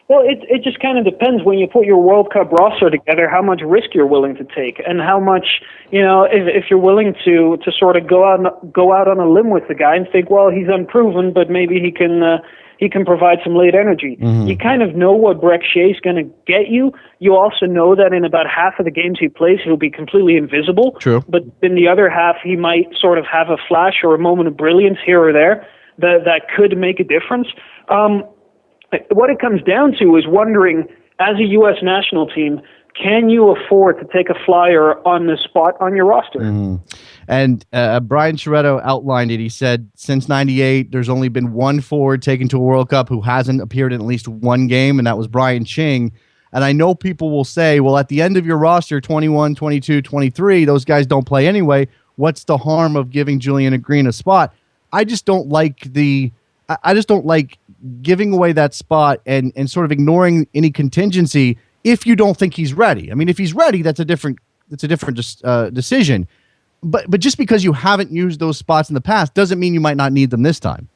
Well, it just kind of depends when you put your World Cup roster together, how much risk you're willing to take, and how much, if you're willing to sort of go out on a limb with the guy and think, well, he's unproven, but maybe he can provide some late energy. You kind of know what Brek Shea's going to get you. You also know that in about half of the games he plays, he'll be completely invisible. True. But in the other half, he might sort of have a flash or a moment of brilliance here or there that could make a difference. What it comes down to is wondering, as a U.S. national team, can you afford to take a flyer on the spot on your roster? And Brian Chiaretto outlined it. He said, since 98, there's only been one forward taken to a World Cup who hasn't appeared in at least one game, and that was Brian Ching. And I know people will say, well, at the end of your roster, 21, 22, 23, those guys don't play anyway. What's the harm of giving Julian Green a spot? I just don't like giving away that spot and sort of ignoring any contingency if you don't think he's ready. I mean, if he's ready, that's a different decision. But just because you haven't used those spots in the past doesn't mean you might not need them this time.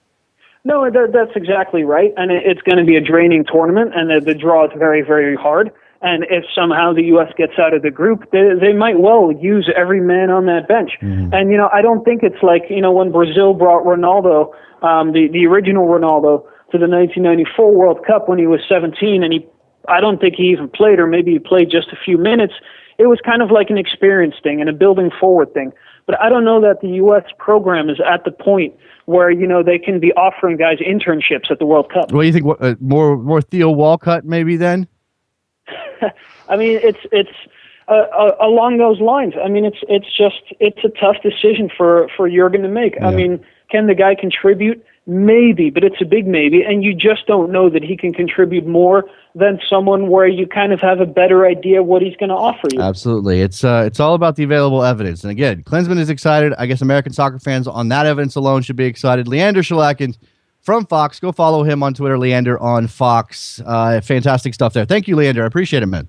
No, that's exactly right. And it's going to be a draining tournament, and the draw is very, very hard. And if somehow the U.S. gets out of the group, they might well use every man on that bench. And, I don't think it's like, when Brazil brought Ronaldo, the original Ronaldo, to the 1994 World Cup when he was 17, and I don't think he even played, or maybe he played just a few minutes. It was kind of like an experience thing and a building forward thing. But I don't know that the U.S. program is at the point where, they can be offering guys internships at the World Cup. What do you think? More Theo Walcott maybe then? I mean, it's along those lines. I mean, it's a tough decision for Jurgen to make. Yeah. I mean, can the guy contribute? Maybe, but it's a big maybe, and you just don't know that he can contribute more than someone where you kind of have a better idea of what he's going to offer you. Absolutely. It's all about the available evidence. And again, Klinsmann is excited. I guess American soccer fans on that evidence alone should be excited. Leander Shalakin from Fox. Go follow him on Twitter, Leander on Fox. Fantastic stuff there. Thank you, Leander. I appreciate it, man.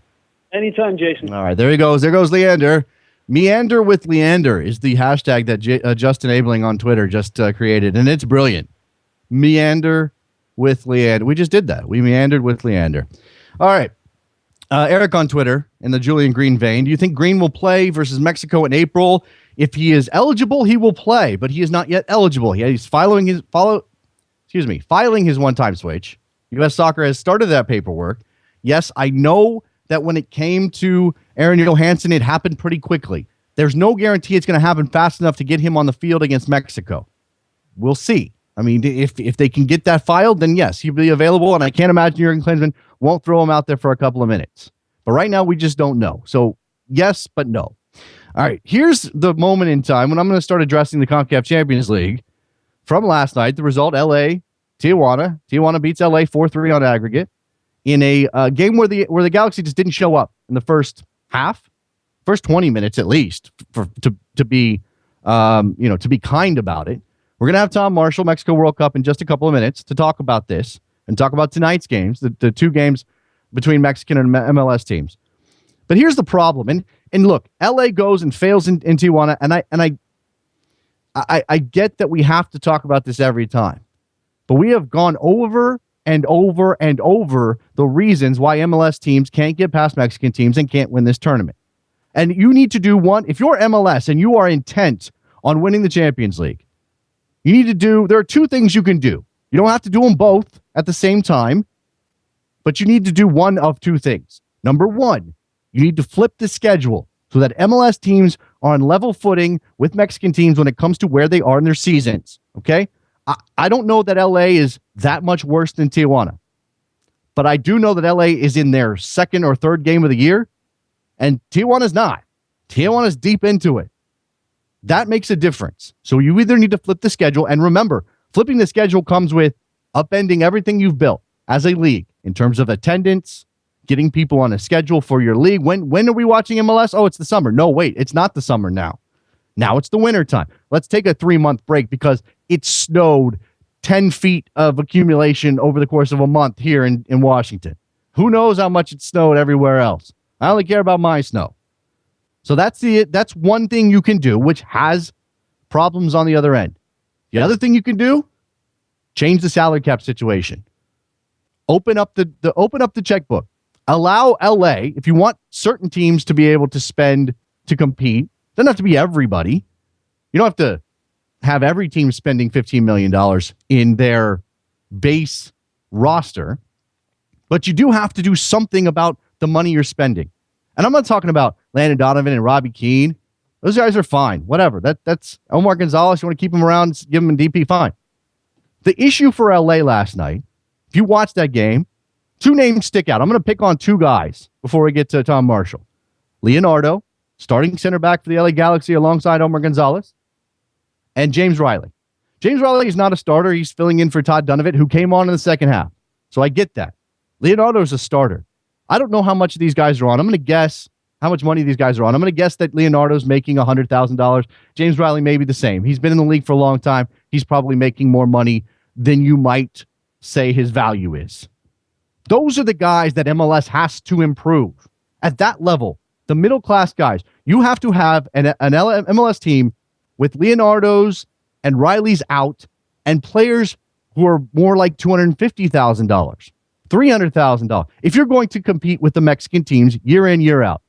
Anytime, Jason. All right, there he goes. There goes Leander. Meander with Leander is the hashtag that Justin Abling on Twitter just created, and it's brilliant. Meander with Leander. We just did that. We meandered with Leander. All right. Eric on Twitter in the Julian Green vein. Do you think Green will play versus Mexico in April? If he is eligible, he will play, but he is not yet eligible. He's filing his one-time switch. U.S. Soccer has started that paperwork. Yes, I know that when it came to Aaron Johansson, it happened pretty quickly. There's no guarantee it's going to happen fast enough to get him on the field against Mexico. We'll see. I mean, if they can get that filed, then yes, he'll be available, and I can't imagine Jurgen Klinsmann won't throw him out there for a couple of minutes. But right now, we just don't know. So, yes, but no. All right, here's the moment in time when I'm going to start addressing the CONCACAF Champions League. From last night, the result, Tijuana. Tijuana beats LA 4-3 on aggregate in a game where the Galaxy just didn't show up in the first 20 minutes at least, to be kind about it. We're going to have Tom Marshall, Mexico World Cup, in just a couple of minutes to talk about this and talk about tonight's games, the two games between Mexican and MLS teams. But here's the problem. And look, LA goes and fails in Tijuana, and I get that we have to talk about this every time. But we have gone over and over and over the reasons why MLS teams can't get past Mexican teams and can't win this tournament. And you need to do one. If you're MLS and you are intent on winning the Champions League, there are two things you can do. You don't have to do them both at the same time, but you need to do one of two things. Number one, you need to flip the schedule so that MLS teams are on level footing with Mexican teams when it comes to where they are in their seasons. Okay? I don't know that LA is that much worse than Tijuana, but I do know that LA is in their second or third game of the year, and Tijuana's not. Tijuana's deep into it. That makes a difference. So you either need to flip the schedule, and remember, flipping the schedule comes with upending everything you've built as a league in terms of attendance, getting people on a schedule for your league. When are we watching MLS? Oh, it's the summer. No, wait, it's not the summer now. Now it's the winter time. Let's take a 3-month break because it snowed 10 feet of accumulation over the course of a month here in Washington. Who knows how much it snowed everywhere else? I only care about my snow. So that's one thing you can do, which has problems on the other end. The other thing you can do, change the salary cap situation. Open up the checkbook. Allow LA, if you want certain teams to be able to spend to compete, doesn't have to be everybody. You don't have to have every team spending $15 million in their base roster, but you do have to do something about the money you're spending. And I'm not talking about Landon Donovan and Robbie Keane. Those guys are fine. Whatever. That's Omar Gonzalez. You want to keep him around, give him a DP, fine. The issue for LA last night, if you watch that game, two names stick out. I'm going to pick on two guys before we get to Tom Marshall. Leonardo, starting center back for the LA Galaxy alongside Omar Gonzalez, and James Riley. James Riley is not a starter. He's filling in for Todd Dunovit, who came on in the second half. So I get that. Leonardo is a starter. I don't know how much these guys are on. I'm going to guess how much money these guys are on. I'm going to guess that Leonardo's making $100,000. James Riley may be the same. He's been in the league for a long time. He's probably making more money than you might say his value is. Those are the guys that MLS has to improve. At that level, the middle-class guys, you have to have an MLS team with Leonardo's and Riley's out and players who are more like $250,000, $300,000. If you're going to compete with the Mexican teams year in, year out,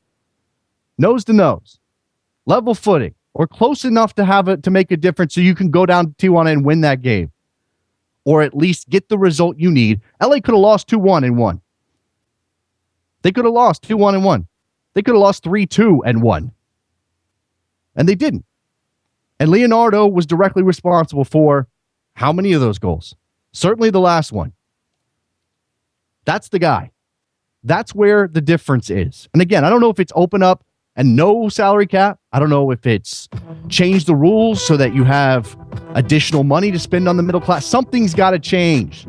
nose to nose, level footing, or close enough to make a difference so you can go down to Tijuana and win that game, or at least get the result you need. LA could have lost 2-1 and won. They could have lost 2-1 and won. They could have lost 3-2 and won. And they didn't. And Leonardo was directly responsible for how many of those goals? Certainly the last one. That's the guy. That's where the difference is. And again, I don't know if it's open up and no salary cap. I don't know if it's change the rules so that you have additional money to spend on the middle class. Something's got to change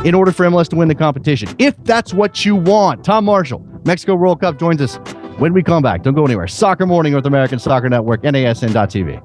in order for MLS to win the competition. If that's what you want. Tom Marshall, Mexico World Cup, joins us when we come back. Don't go anywhere. Soccer Morning with American Soccer Network, NASN.TV.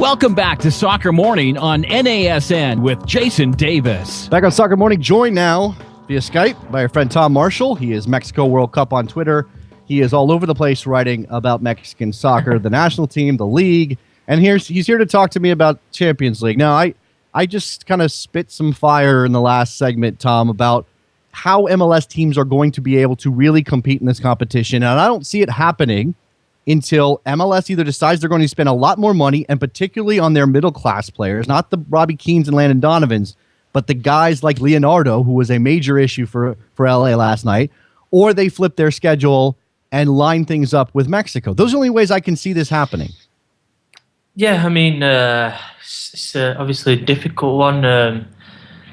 Welcome back to Soccer Morning on NASN with Jason Davis. Back on Soccer Morning, joined now via Skype by our friend Tom Marshall. He is Mexico World Cup on Twitter. He is all over the place writing about Mexican soccer, the national team, the league, and he's here to talk to me about Champions League. Now, I just kind of spit some fire in the last segment, Tom, about how MLS teams are going to be able to really compete in this competition, and I don't see it happening until MLS either decides they're going to spend a lot more money, and particularly on their middle-class players, not the Robbie Keanes and Landon Donovans, but the guys like Leonardo, who was a major issue for LA last night, or they flip their schedule and line things up with Mexico. Those are the only ways I can see this happening. Yeah, I mean, it's obviously a difficult one.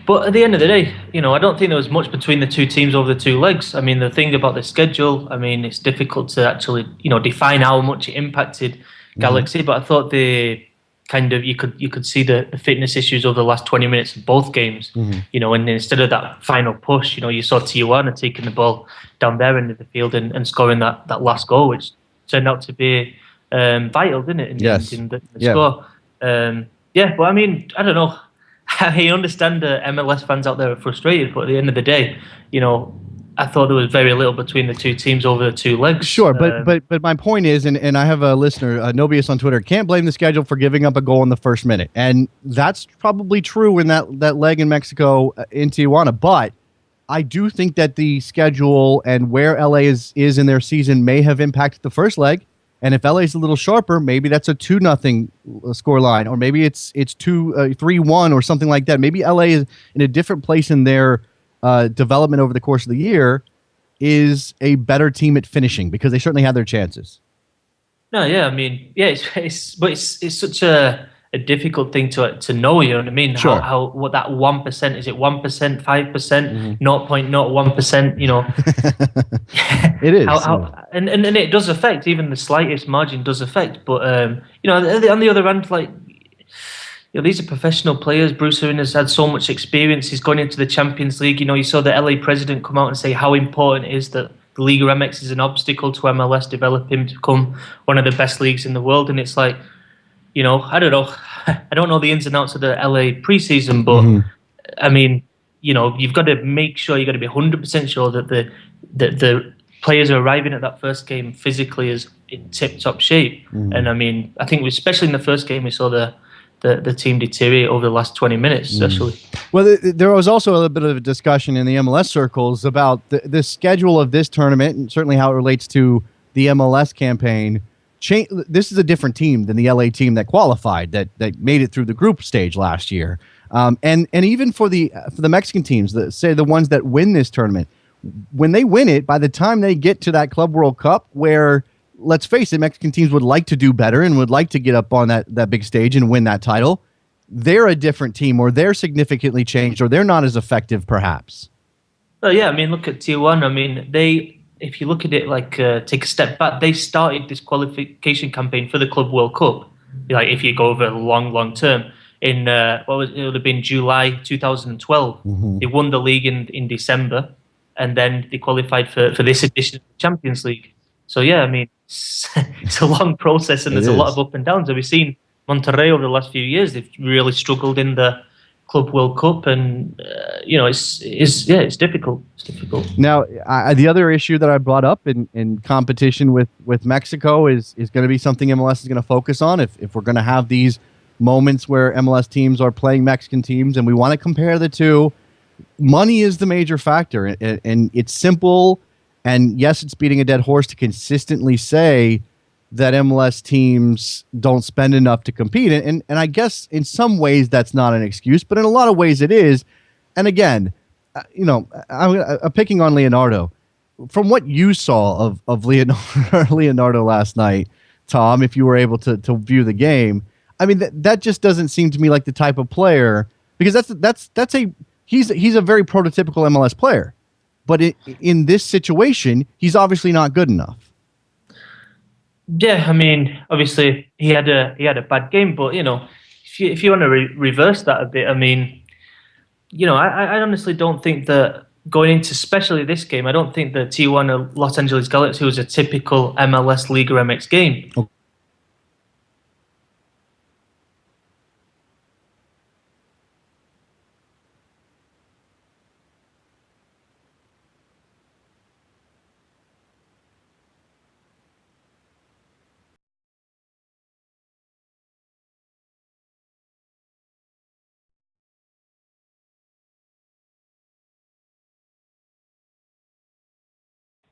But at the end of the day, I don't think there was much between the two teams over the two legs. I mean, the thing about the schedule, I mean, it's difficult to actually, define how much it impacted Galaxy. But I thought they kind of, you could see the fitness issues over the last 20 minutes of both games. And instead of that final push, you saw Tijuana taking the ball down their end of the field and scoring that last goal, which turned out to be vital, didn't it? In the score. But I mean, I don't know. I understand MLS fans out there are frustrated, but at the end of the day, I thought there was very little between the two teams over the two legs. Sure, but my point is, and I have a listener, Nobius on Twitter, can't blame the schedule for giving up a goal in the first minute, and that's probably true in that leg in Mexico in Tijuana. But I do think that the schedule and where LA is in their season may have impacted the first leg. And if LA is a little sharper, maybe that's a 2-0 score line, or maybe it's 3-1 or something like that. Maybe LA is in a different place in their development over the course of the year, is a better team at finishing, because they certainly had their chances. No, yeah, I mean, yeah, it's such a difficult thing to know. You know what I mean? Sure. How what that 1%, is it 1%, 5%, 0.01%? It is. And it does affect, even the slightest margin does affect. But on the other hand, these are professional players. Bruce Arena has had so much experience. He's gone into the Champions League. You saw the LA president come out and say how important it is that the Liga MX is an obstacle to MLS developing to become one of the best leagues in the world. And it's like, I don't know. I don't know the ins and outs of the LA preseason, but I mean, you've got to make sure, you've got to be 100% sure that the players are arriving at that first game physically is in tip-top shape. And I mean, I think especially in the first game, we saw the team deteriorate over the last 20 minutes, especially. Well, there was also a little bit of a discussion in the MLS circles about the schedule of this tournament, and certainly how it relates to the MLS campaign. This is a different team than the LA team that qualified, that made it through the group stage last year. And even for the Mexican teams, the ones that win this tournament, when they win it, by the time they get to that Club World Cup, where, let's face it, Mexican teams would like to do better and would like to get up on that big stage and win that title, they're a different team, or they're significantly changed, or they're not as effective, perhaps. Well, yeah, I mean, look at Tijuana. I mean, if you look at it take a step back, they started this qualification campaign for the Club World Cup. If you go over a long term, in it would have been July 2012. They won the league in December, and then they qualified for this edition of the Champions League. So yeah, I mean, it's a long process, and there's a lot of up and downs. We've seen Monterrey over the last few years; they've really struggled in the Club World Cup, and it's difficult. It's difficult. Now, the other issue that I brought up in competition with Mexico is going to be something MLS is going to focus on. If we're going to have these moments where MLS teams are playing Mexican teams, and we want to compare the two, money is the major factor, and it's simple. And yes, it's beating a dead horse to consistently say that MLS teams don't spend enough to compete. And I guess in some ways that's not an excuse, but in a lot of ways it is. And again, I'm picking on Leonardo. From what you saw of Leonardo last night, Tom, if you were able to view the game, I mean, that just doesn't seem to me like the type of player, because he's a very prototypical MLS player. But in this situation, he's obviously not good enough. Yeah, I mean, obviously he had a bad game, but if you want to reverse that a bit, I mean, I honestly don't think that going into especially this game, I don't think the Tijuana Los Angeles Galaxy was a typical MLS Liga MX game.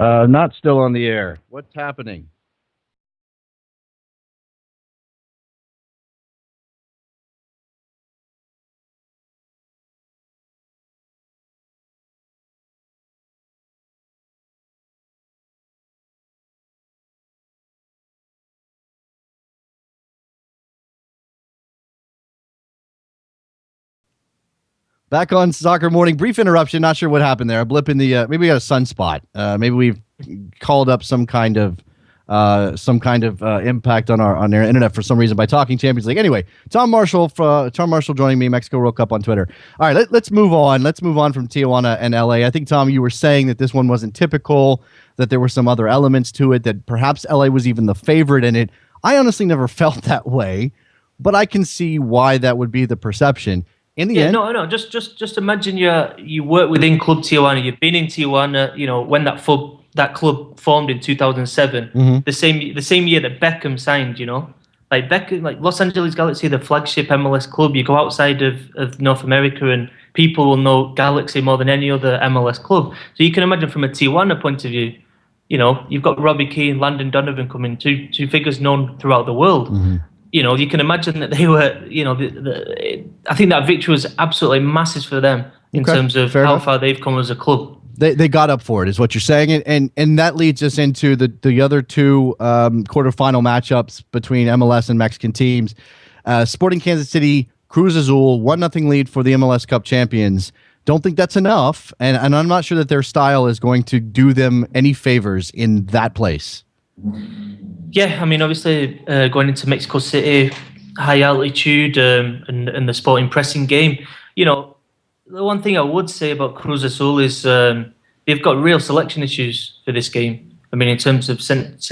Not still on the air. What's happening? Back on Soccer Morning. Brief interruption. Not sure what happened there. A blip in the maybe we got a sunspot. Maybe we've called up some kind of impact on our internet for some reason by talking Champions League. Anyway, Tom Marshall joining me, Mexico World Cup on Twitter. All right, let's move on. Let's move on from Tijuana and LA. I think, Tom, you were saying that this one wasn't typical, that there were some other elements to it, that perhaps LA was even the favorite in it. I honestly never felt that way, but I can see why that would be the perception. In the end, no. Just imagine you work within Club Tijuana. You've been in Tijuana. You know when that club formed in 2007, the same year that Beckham signed. You know, like Los Angeles Galaxy, the flagship MLS club. You go outside of North America, and people will know Galaxy more than any other MLS club. So you can imagine from a Tijuana point of view, you know, you've got Robbie Keane, Landon Donovan coming, two figures known throughout the world. You know, you can imagine that they were, you know, I think that victory was absolutely massive for them in terms of how far they've come as a club. They got up for it, is what you're saying, and that leads us into the other two quarterfinal matchups between MLS and Mexican teams. Sporting Kansas City, Cruz Azul, 1-0 lead for the MLS Cup champions. Don't think that's enough, and I'm not sure that their style is going to do them any favors in that place. Yeah, I mean, obviously going into Mexico City, high altitude and the Sporting pressing game. You know, the one thing I would say about Cruz Azul is they've got real selection issues for this game. I mean, in terms of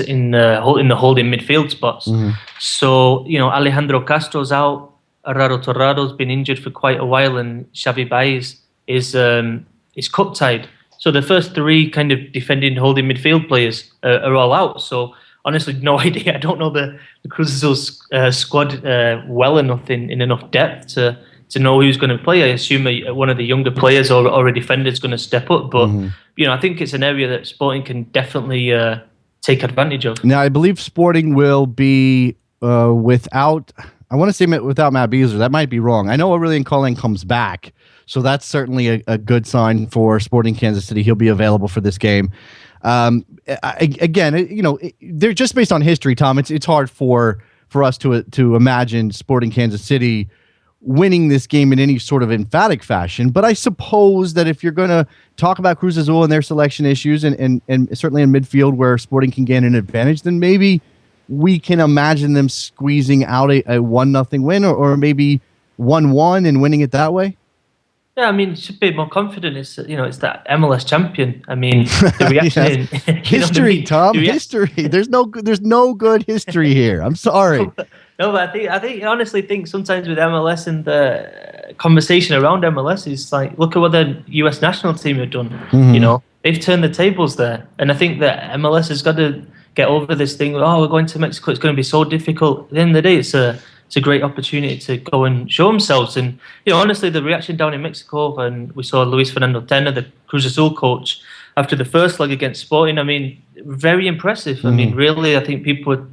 in the holding midfield spots. So, you know, Alejandro Castro's out, Arraro Torrado's been injured for quite a while, and Xavi Baez is cup tied. So the first three kind of defending holding midfield players are all out. So honestly, no idea. I don't know the Cruz Azul squad well enough in enough depth to know who's going to play. I assume one of the younger players or a defender is going to step up. But you know, I think it's an area that Sporting can definitely take advantage of. Now, I believe Sporting will be without. I want to say without Matt Besler. That might be wrong. I know Aurelien Collin comes back, so that's certainly a good sign for Sporting Kansas City. He'll be available for this game. Again, you know, they're just based on history, Tom. It's hard for us to imagine Sporting Kansas City winning this game in any sort of emphatic fashion. But I suppose that if you're going to talk about Cruz Azul and their selection issues, and certainly in midfield where Sporting can gain an advantage, then maybe we can imagine them squeezing out a 1-0 win or maybe 1-1 and winning it that way. Yeah, I mean, should be more confident. It's that MLS champion. I mean, the reaction, yes. History, Tom. History. There's no good history here. I'm sorry. No, but I honestly think sometimes with MLS and the conversation around MLS is like, look at what the U.S. national team have done. You know, they've turned the tables there, and I think that MLS has got to get over this thing. Oh, we're going to Mexico. It's going to be so difficult. At the end of the day, it's a great opportunity to go and show themselves. And, you know, honestly, the reaction down in Mexico, and we saw Luis Fernando Tena, the Cruz Azul coach, after the first leg against Sporting, I mean, very impressive. I mean, really, I think people were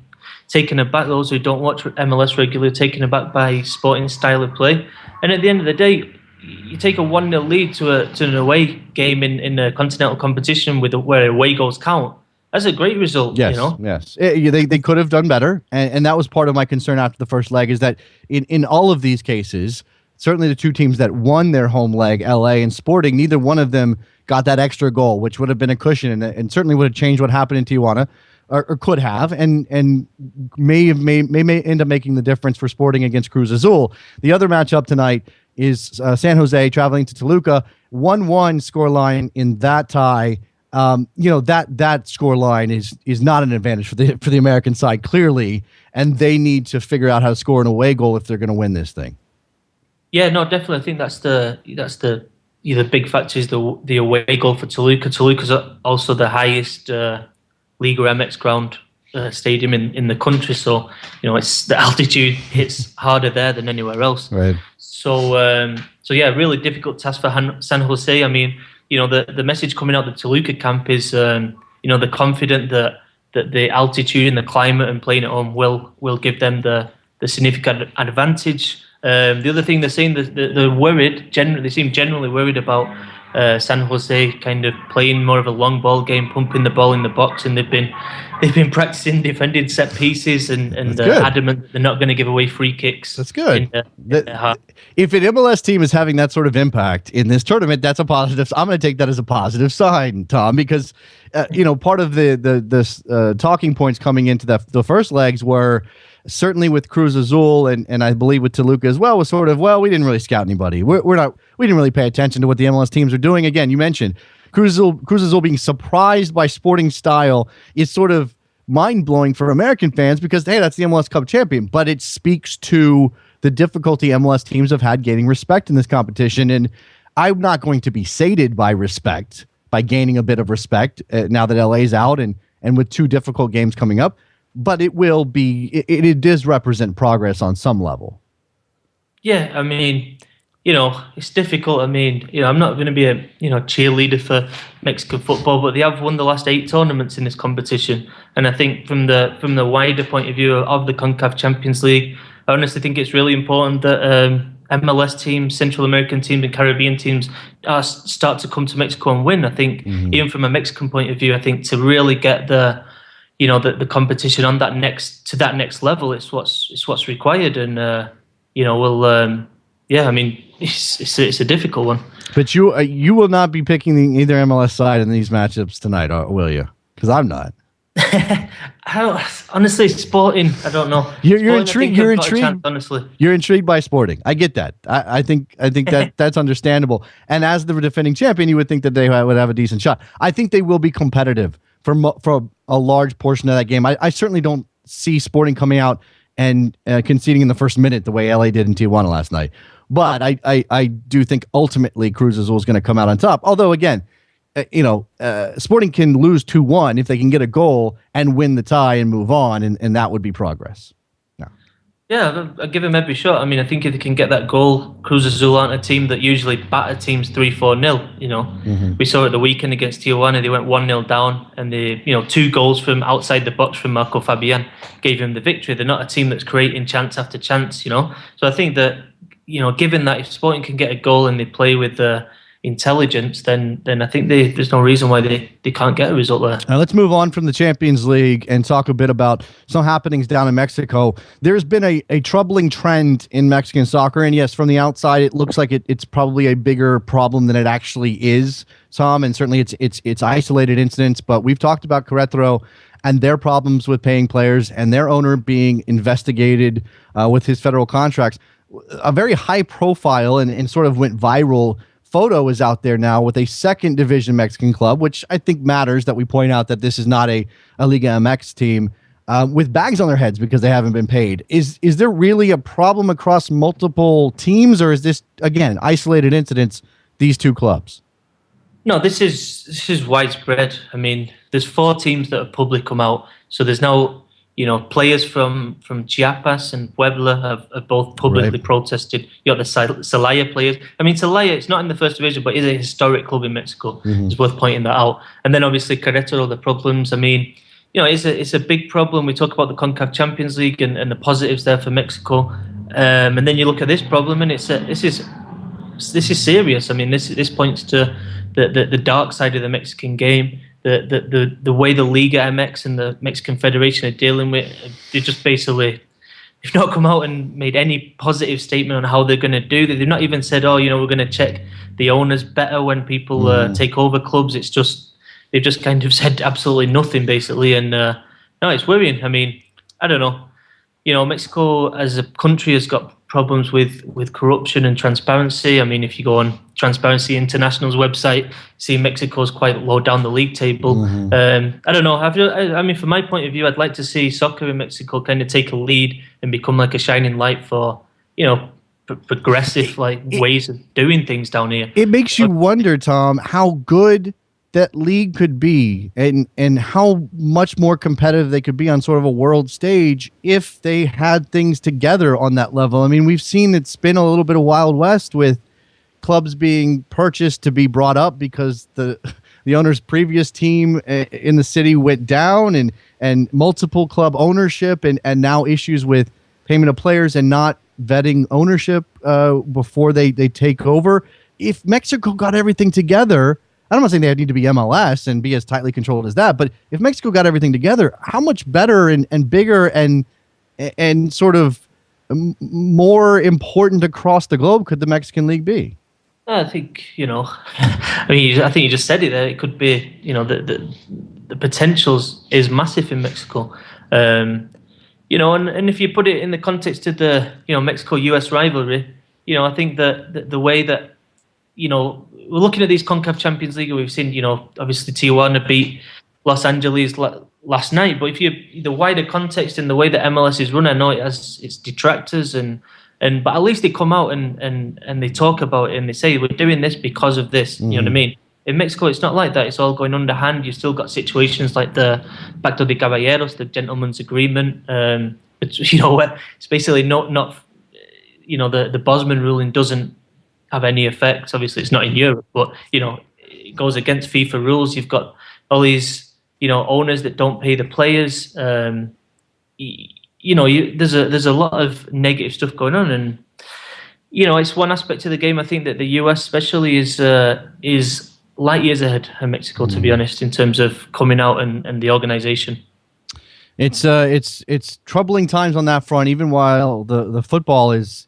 taken aback, those who don't watch MLS regularly, taken aback by Sporting's style of play. And at the end of the day, you take a 1-0 lead to an away game in a continental competition where away goals count. That's a great result. Yes, you know? Yes. They could have done better, and that was part of my concern after the first leg. Is that in all of these cases, certainly the two teams that won their home leg, LA and Sporting, neither one of them got that extra goal, which would have been a cushion and certainly would have changed what happened in Tijuana, or could have, and may end up making the difference for Sporting against Cruz Azul. The other matchup tonight is San Jose traveling to Toluca, 1-1 scoreline in that tie. You know, that score line is not an advantage for the American side, clearly, and they need to figure out how to score an away goal if they're going to win this thing. Yeah, no, definitely. I think that's the big factor is the away goal for Toluca. Toluca's also the highest Liga MX ground stadium in the country, so you know it's the altitude hits harder there than anywhere else. Right. So yeah, really difficult task for San Jose. I mean, you know, the message coming out of the Toluca camp is they're confident that the altitude and the climate and playing at home will give them the significant advantage. The other thing they're saying that they're worried. They seem generally worried about San Jose kind of playing more of a long ball game, pumping the ball in the box, and they've been practicing defending set pieces and adamant they're not going to give away free kicks. That's good. If an MLS team is having that sort of impact in this tournament, that's a positive. I'm going to take that as a positive sign, Tom, because part of the talking points coming into the first legs were certainly with Cruz Azul and I believe with Toluca as well was sort of, well, we didn't really scout anybody. We didn't really pay attention to what the MLS teams are doing. Again, you mentioned Cruz Azul being surprised by Sporting style is sort of mind-blowing for American fans because, hey, that's the MLS Cup champion. But it speaks to the difficulty MLS teams have had gaining respect in this competition. And I'm not going to be sated by respect, by gaining a bit of respect now that LA's out and with 2 difficult games coming up. But it will be, it does represent progress on some level. Yeah, I mean, it's difficult. I mean, I'm not going to be a, cheerleader for Mexican football, but they have won the last 8 tournaments in this competition. And I think from the wider point of view of the CONCACAF Champions League, I honestly think it's really important that MLS teams, Central American teams and Caribbean teams start to come to Mexico and win. I think even from a Mexican point of view, I think to really get the competition on that next level, it's what's required, and I mean, it's a difficult one. But you will not be picking either MLS side in these matchups tonight, will you? Because I'm not. Honestly, Sporting, I don't know. You're intrigued. You're intrigued. Chance, honestly, you're intrigued by Sporting. I get that. I think that that's understandable. And as the defending champion, you would think that they would have a decent shot. I think they will be competitive for a large portion of that game. I certainly don't see Sporting coming out and conceding in the first minute the way LA did in Tijuana last night. But I do think ultimately Cruz Azul is going to come out on top. Although, again, Sporting can lose 2-1 if they can get a goal and win the tie and move on, and that would be progress. Yeah, I'll give him every shot. I mean, I think if they can get that goal, Cruz Azul aren't a team that usually batter teams 3-4-0. We saw at the weekend against Tijuana, they went 1-0 down, and they, 2 goals from outside the box from Marco Fabian gave him the victory. They're not a team that's creating chance after chance, So I think that, given that if Sporting can get a goal and they play with intelligence, then I think there's no reason why they can't get a result there. Now let's move on from the Champions League and talk a bit about some happenings down in Mexico. There's been a troubling trend in Mexican soccer, and yes, from the outside it looks like it's probably a bigger problem than it actually is, Tom, and certainly it's isolated incidents, but we've talked about Querétaro and their problems with paying players and their owner being investigated with his federal contracts. A very high profile and sort of went viral photo is out there now with a second division Mexican club, which I think matters that we point out that this is not a Liga MX team with bags on their heads because they haven't been paid. Is there really a problem across multiple teams, or is this, again, isolated incidents, these 2 clubs? No, this is widespread. I mean, there's 4 teams that have publicly come out. So there's now, players from Chiapas and Puebla have both publicly protested. You got the Celaya players. I mean, Celaya, it's not in the first division, but is a historic club in Mexico. It's worth pointing that out. And then obviously Querétaro, the problems. I mean, it's a big problem. We talk about the CONCACAF Champions League and the positives there for Mexico. And then you look at this problem, and this is serious. I mean, this points to the dark side of the Mexican game. The way the Liga MX and the Mexican Federation are dealing with, they just basically, they've not come out and made any positive statement on how they're going to do that. They've not even said, we're going to check the owners better when people take over clubs. It's just, they've just kind of said absolutely nothing, basically. And no, it's worrying. I mean, I don't know. Mexico as a country has got problems with corruption and transparency. I mean, if you go on Transparency International's website, see Mexico's quite low down the league table. I don't know. I mean, from my point of view, I'd like to see soccer in Mexico kind of take a lead and become like a shining light for, progressive ways of doing things down here. It makes you wonder, Tom, how good that league could be and how much more competitive they could be on sort of a world stage if they had things together on that level. I mean, we've seen it's been a little bit of Wild West with clubs being purchased to be brought up because the the owner's previous team in the city went down, and multiple club ownership, and now issues with payment of players and not vetting ownership before they take over. If Mexico got everything together, I'm not saying they need to be MLS and be as tightly controlled as that, but if Mexico got everything together, how much better and bigger and sort of more important across the globe could the Mexican League be? I think, I think you just said it there. It could be, the potential is massive in Mexico. And if you put it in the context of the, Mexico-US rivalry, I think that the way that, we're looking at these CONCACAF Champions League, we've seen, obviously Tijuana beat Los Angeles last night, but the wider context and the way that MLS is run, I know it has its detractors, but at least they come out and they talk about it and they say, we're doing this because of this, you know what I mean? In Mexico, it's not like that. It's all going underhand. You've still got situations like the Pacto de Caballeros, the gentleman's agreement. Where it's basically not the Bosman ruling doesn't have any effect. Obviously, it's not in Europe, but it goes against FIFA rules. You've got all these owners that don't pay the players. There's a lot of negative stuff going on, and it's one aspect of the game. I think that the US especially is light years ahead of Mexico, to be honest, in terms of coming out and the organization. It's troubling times on that front, even while the football is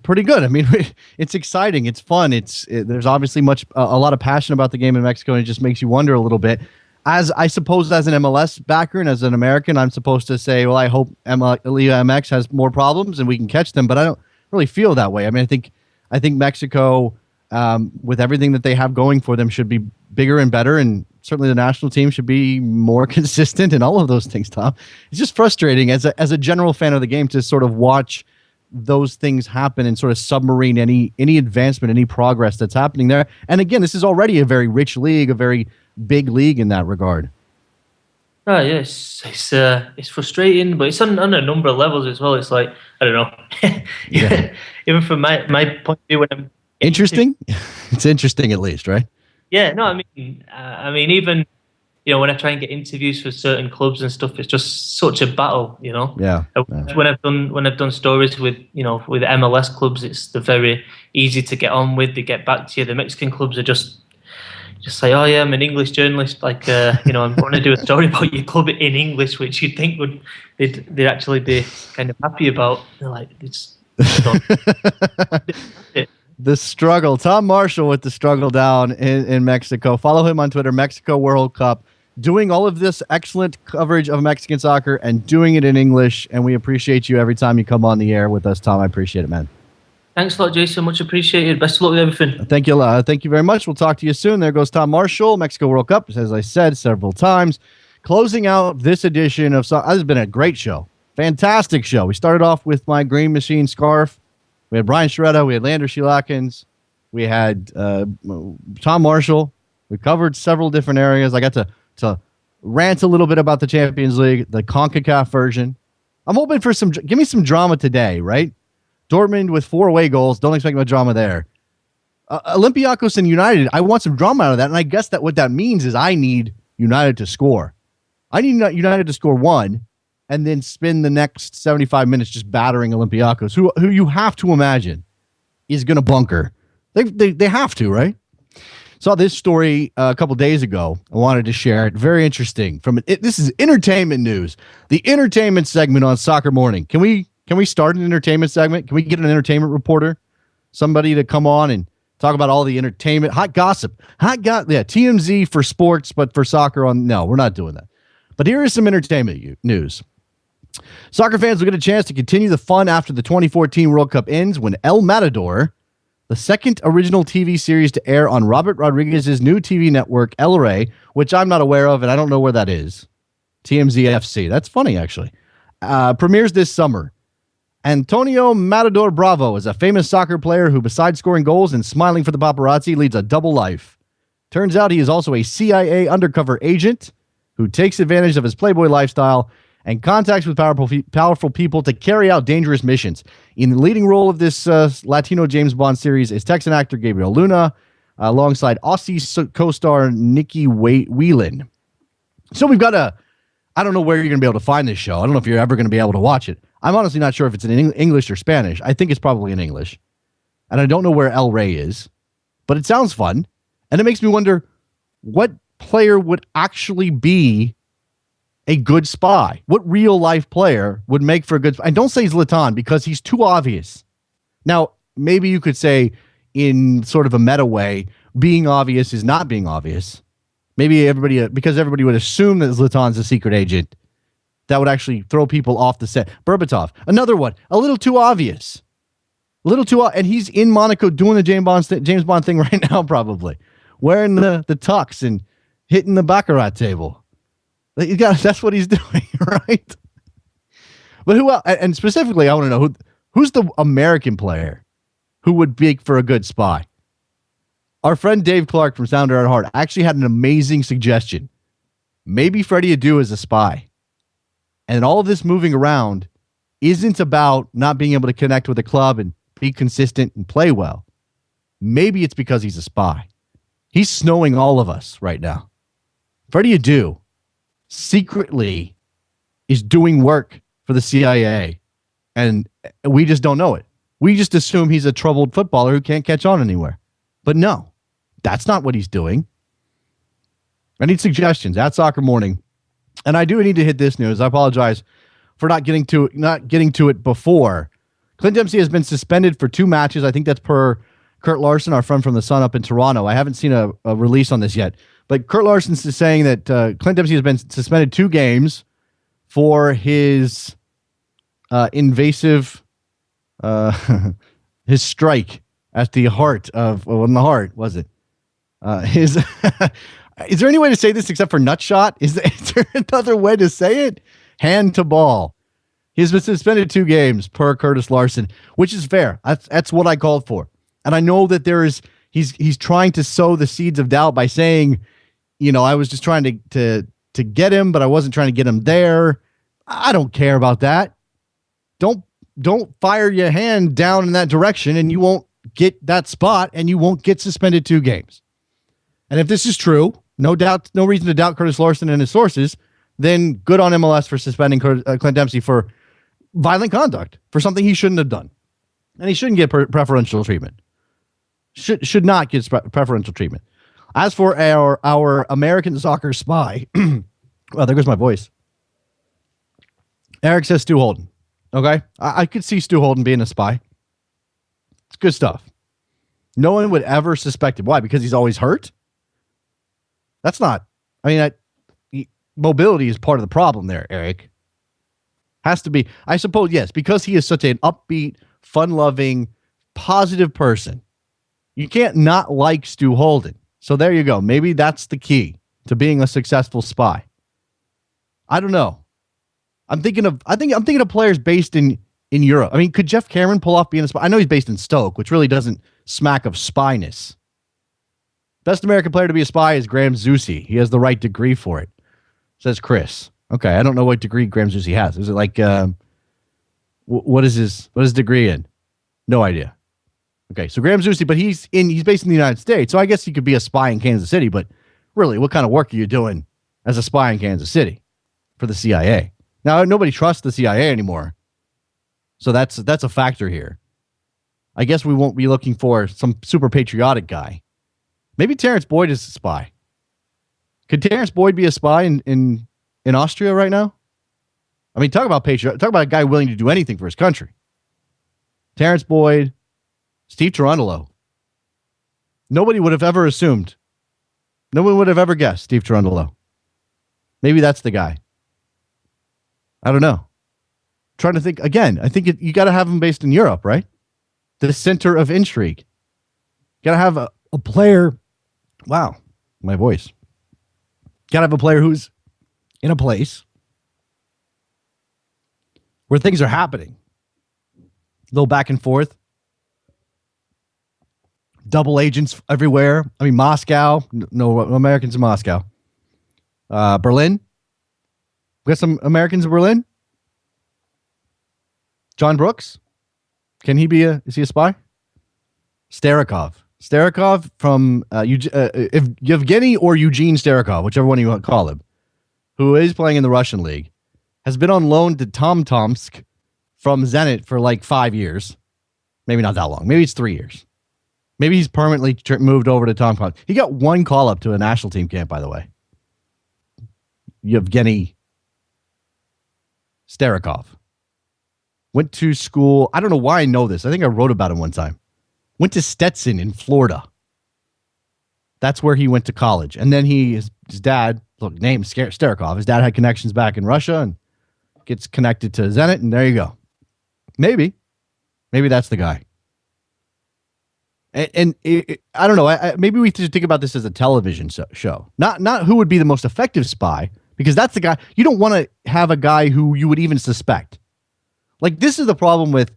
pretty good. I mean, it's exciting, it's fun, there's obviously a lot of passion about the game in Mexico, and it just makes you wonder a little bit. As I suppose, as an MLS backer and as an American, I'm supposed to say, well, I hope Liga MX has more problems and we can catch them, but I don't really feel that way. I mean, I think Mexico, with everything that they have going for them, should be bigger and better, and certainly the national team should be more consistent and all of those things, Tom. It's just frustrating as a general fan of the game to sort of watch those things happen and sort of submarine any advancement, any progress that's happening there. And again, this is already a very rich league, a very big league in that regard. Oh yes, it's frustrating, but it's on a number of levels as well. It's like, I don't know, even from my point of view, when I'm interesting, it's interesting at least, right? Yeah, no, I mean, even when I try and get interviews for certain clubs and stuff, it's just such a battle, Yeah. When I've done stories with with MLS clubs, they're very easy to get on with. They get back to you. The Mexican clubs are just say, oh yeah, I'm an English journalist. Like I'm going to do a story about your club in English, which you'd think they'd actually be kind of happy about. They're like, it's. The struggle. Tom Marshall with the struggle down in Mexico. Follow him on Twitter, Mexico World Cup, doing all of this excellent coverage of Mexican soccer and doing it in English. And we appreciate you every time you come on the air with us, Tom. I appreciate it, man. Thanks a lot, Jason. Much appreciated. Best of luck with everything. Thank you. Thank you very much. We'll talk to you soon. There goes Tom Marshall, Mexico World Cup, as I said several times. Closing out this edition of This has been a great show. Fantastic show. We started off with my Green Machine scarf. We had Brian Sciaretta, we had Lander Shilakins, we had Tom Marshall. We covered several different areas. I got to rant a little bit about the Champions League, the CONCACAF version. I'm hoping for give me some drama today, right? Dortmund with 4 away goals. Don't expect much drama there. Olympiacos and United, I want some drama out of that, and I guess that what that means is I need United to score. I need United to score 1, and then spend the next 75 minutes just battering Olympiacos, who you have to imagine is going to bunker. They have to, right? Saw this story a couple days ago. I wanted to share it. Very interesting. This is entertainment news. The entertainment segment on Soccer Morning. Can we start an entertainment segment? Can we get an entertainment reporter? Somebody to come on and talk about all the entertainment, hot gossip. TMZ for sports, but for soccer no, we're not doing that. But here is some entertainment news. Soccer fans will get a chance to continue the fun after the 2014 World Cup ends when El Matador, the second original TV series to air on Robert Rodriguez's new TV network, El Rey, which I'm not aware of and I don't know where that is. TMZ FC. That's funny, actually. Premieres this summer. Antonio Matador Bravo is a famous soccer player who, besides scoring goals and smiling for the paparazzi, leads a double life. Turns out he is also a CIA undercover agent who takes advantage of his playboy lifestyle and contacts with powerful people to carry out dangerous missions. In the leading role of this Latino James Bond series is Texan actor Gabriel Luna, alongside Aussie co-star Nikki Whelan. So we've got I don't know where you're going to be able to find this show. I don't know if you're ever going to be able to watch it. I'm honestly not sure if it's in English or Spanish. I think it's probably in English. And I don't know where El Rey is, but it sounds fun. And it makes me wonder what player would actually be a good spy. What real life player would make for a good spy? And don't say Zlatan because he's too obvious. Now, maybe you could say in sort of a meta way, being obvious is not being obvious. Maybe because everybody would assume that Zlatan's a secret agent, that would actually throw people off the set. Berbatov, another one, a little too obvious. And he's in Monaco doing the James Bond thing right now, probably. Wearing the tux and hitting the baccarat table. That's what he's doing, right? But who else? And specifically, I want to know who's the American player who would make for a good spy. Our friend Dave Clark from Sounder at Heart actually had an amazing suggestion. Maybe Freddie Adu is a spy. And all of this moving around isn't about not being able to connect with a club and be consistent and play well. Maybe it's because he's a spy. He's snowing all of us right now. Freddie Adu secretly is doing work for the CIA, and we just don't know it. We just assume he's a troubled footballer who can't catch on anywhere. But no, that's not what he's doing. I need suggestions at Soccer Morning. And I do need to hit this news. I apologize for not getting to it before. Clint Dempsey has been suspended for 2 matches. I think that's per Kurt Larson, our friend from the Sun up in Toronto. I haven't seen a release on this yet. But Kurt Larson is saying that Clint Dempsey has been suspended 2 games for his invasive, his strike at the heart of, well, in the heart, was it? His... Is there any way to say this except for nutshot? Is there another way to say it? Hand to ball. He's been suspended 2 games per Curtis Larson, which is fair. That's what I called for. And I know that he's trying to sow the seeds of doubt by saying, I was just trying to get him, but I wasn't trying to get him there. I don't care about that. Don't fire your hand down in that direction and you won't get that spot and you won't get suspended 2 games. And if this is true, no reason to doubt Curtis Larson and his sources, then good on MLS for suspending Clint Dempsey for violent conduct, for something he shouldn't have done. And he shouldn't get preferential treatment. Should not get preferential treatment. As for our American soccer spy, well, there goes my voice. Eric says Stu Holden. Okay? I could see Stu Holden being a spy. It's good stuff. No one would ever suspect him. Why? Because he's always hurt? That's not, mobility is part of the problem there, Eric. Has to be, I suppose, yes, because he is such an upbeat, fun-loving, positive person. You can't not like Stu Holden. So there you go. Maybe that's the key to being a successful spy. I don't know. I'm thinking of players based in Europe. Could Jeff Cameron pull off being a spy? I know he's based in Stoke, which really doesn't smack of spyness. Best American player to be a spy is Graham Zusi. He has the right degree for it, says Chris. Okay, I don't know what degree Graham Zusi has. Is it like what is his degree in? No idea. Okay, so Graham Zusi, but he's based in the United States, so I guess he could be a spy in Kansas City. But really, what kind of work are you doing as a spy in Kansas City for the CIA? Now nobody trusts the CIA anymore, so that's a factor here. I guess we won't be looking for some super patriotic guy. Maybe Terrence Boyd is a spy. Could Terrence Boyd be a spy in Austria right now? Talk about patriot. Talk about a guy willing to do anything for his country. Terrence Boyd, Steve Cherundolo. Nobody would have ever assumed. No one would have ever guessed Steve Cherundolo. Maybe that's the guy. I don't know. Trying to think again. I think you got to have him based in Europe, right? The center of intrigue. Got to have a player. Wow, my voice. Got to have a player who's in a place where things are happening. A little back and forth. Double agents everywhere. Moscow. No Americans in Moscow. Berlin. We got some Americans in Berlin. John Brooks. Is he a spy? Starikov. Starikov from if Yevgeny or Eugene Starikov, whichever one you want to call him, who is playing in the Russian league, has been on loan to Tomsk from Zenit for like 5 years. Maybe not that long. Maybe it's 3 years. Maybe he's permanently moved over to Tomsk. He got one call up to a national team camp, by the way. Yevgeny Starikov. Went to school. I don't know why I know this. I think I wrote about him one time. Went to Stetson in Florida. That's where he went to college. And then his dad, look, name Starikov. His dad had connections back in Russia and gets connected to Zenit. And there you go. Maybe that's the guy. And I don't know. Maybe we should think about this as a television show. Not who would be the most effective spy, because that's the guy. You don't want to have a guy who you would even suspect. Like, this is the problem with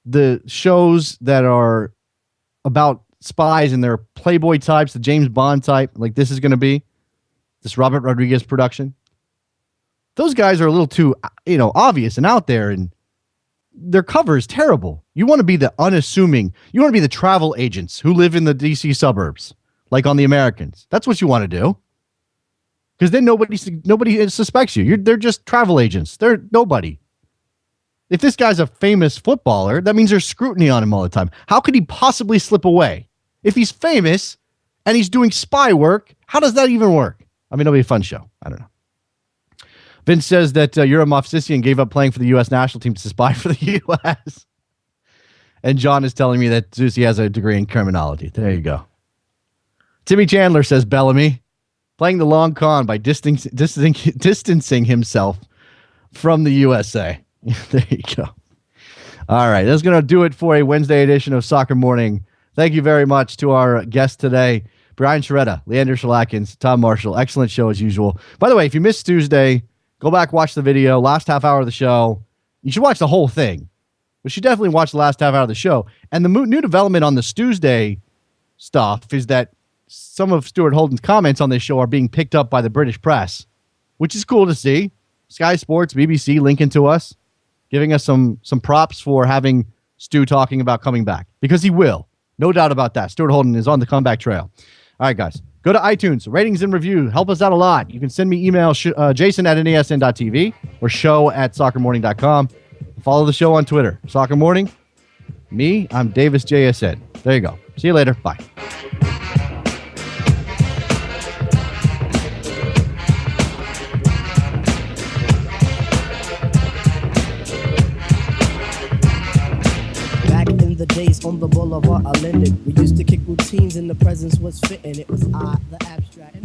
the shows that are about spies and they're Playboy types, the James Bond type, like this is going to be, this Robert Rodriguez production. Those guys are a little too, obvious and out there, and their cover is terrible. You want to be the unassuming, you want to be the travel agents who live in the DC suburbs, like on The Americans. That's what you want to do. Because then nobody suspects you. They're just travel agents. They're nobody. If this guy's a famous footballer, that means there's scrutiny on him all the time. How could he possibly slip away? If he's famous and he's doing spy work, how does that even work? I mean, it'll be a fun show. I don't know. Vince says that Yura Movsisyan gave up playing for the U.S. national team to spy for the U.S. And John is telling me that Zusi has a degree in criminology. There you go. Timmy Chandler says Bellamy playing the long con by distancing himself from the USA. There you go. All right. That's going to do it for a Wednesday edition of Soccer Morning. Thank you very much to our guests today, Brian Sciaretta, Leander Shalakins, Tom Marshall. Excellent show as usual. By the way, if you missed Tuesday, go back, watch the video, last half hour of the show. You should watch the whole thing, but you should definitely watch the last half hour of the show. And the new development on this Tuesday stuff is that some of Stuart Holden's comments on this show are being picked up by the British press, which is cool to see. Sky Sports, BBC linking to us, giving us some props for having Stu talking about coming back, because he will. No doubt about that. Stuart Holden is on the comeback trail. All right, guys. Go to iTunes, ratings and review. Help us out a lot. You can send me email, jason@nasn.tv or show@soccermorning.com. Follow the show on Twitter. Soccer Morning. Me, I'm Davis JSN. There you go. See you later. Bye. The days on the boulevard I landed. We used to kick routines and the presence was fitting. It was I, the abstract.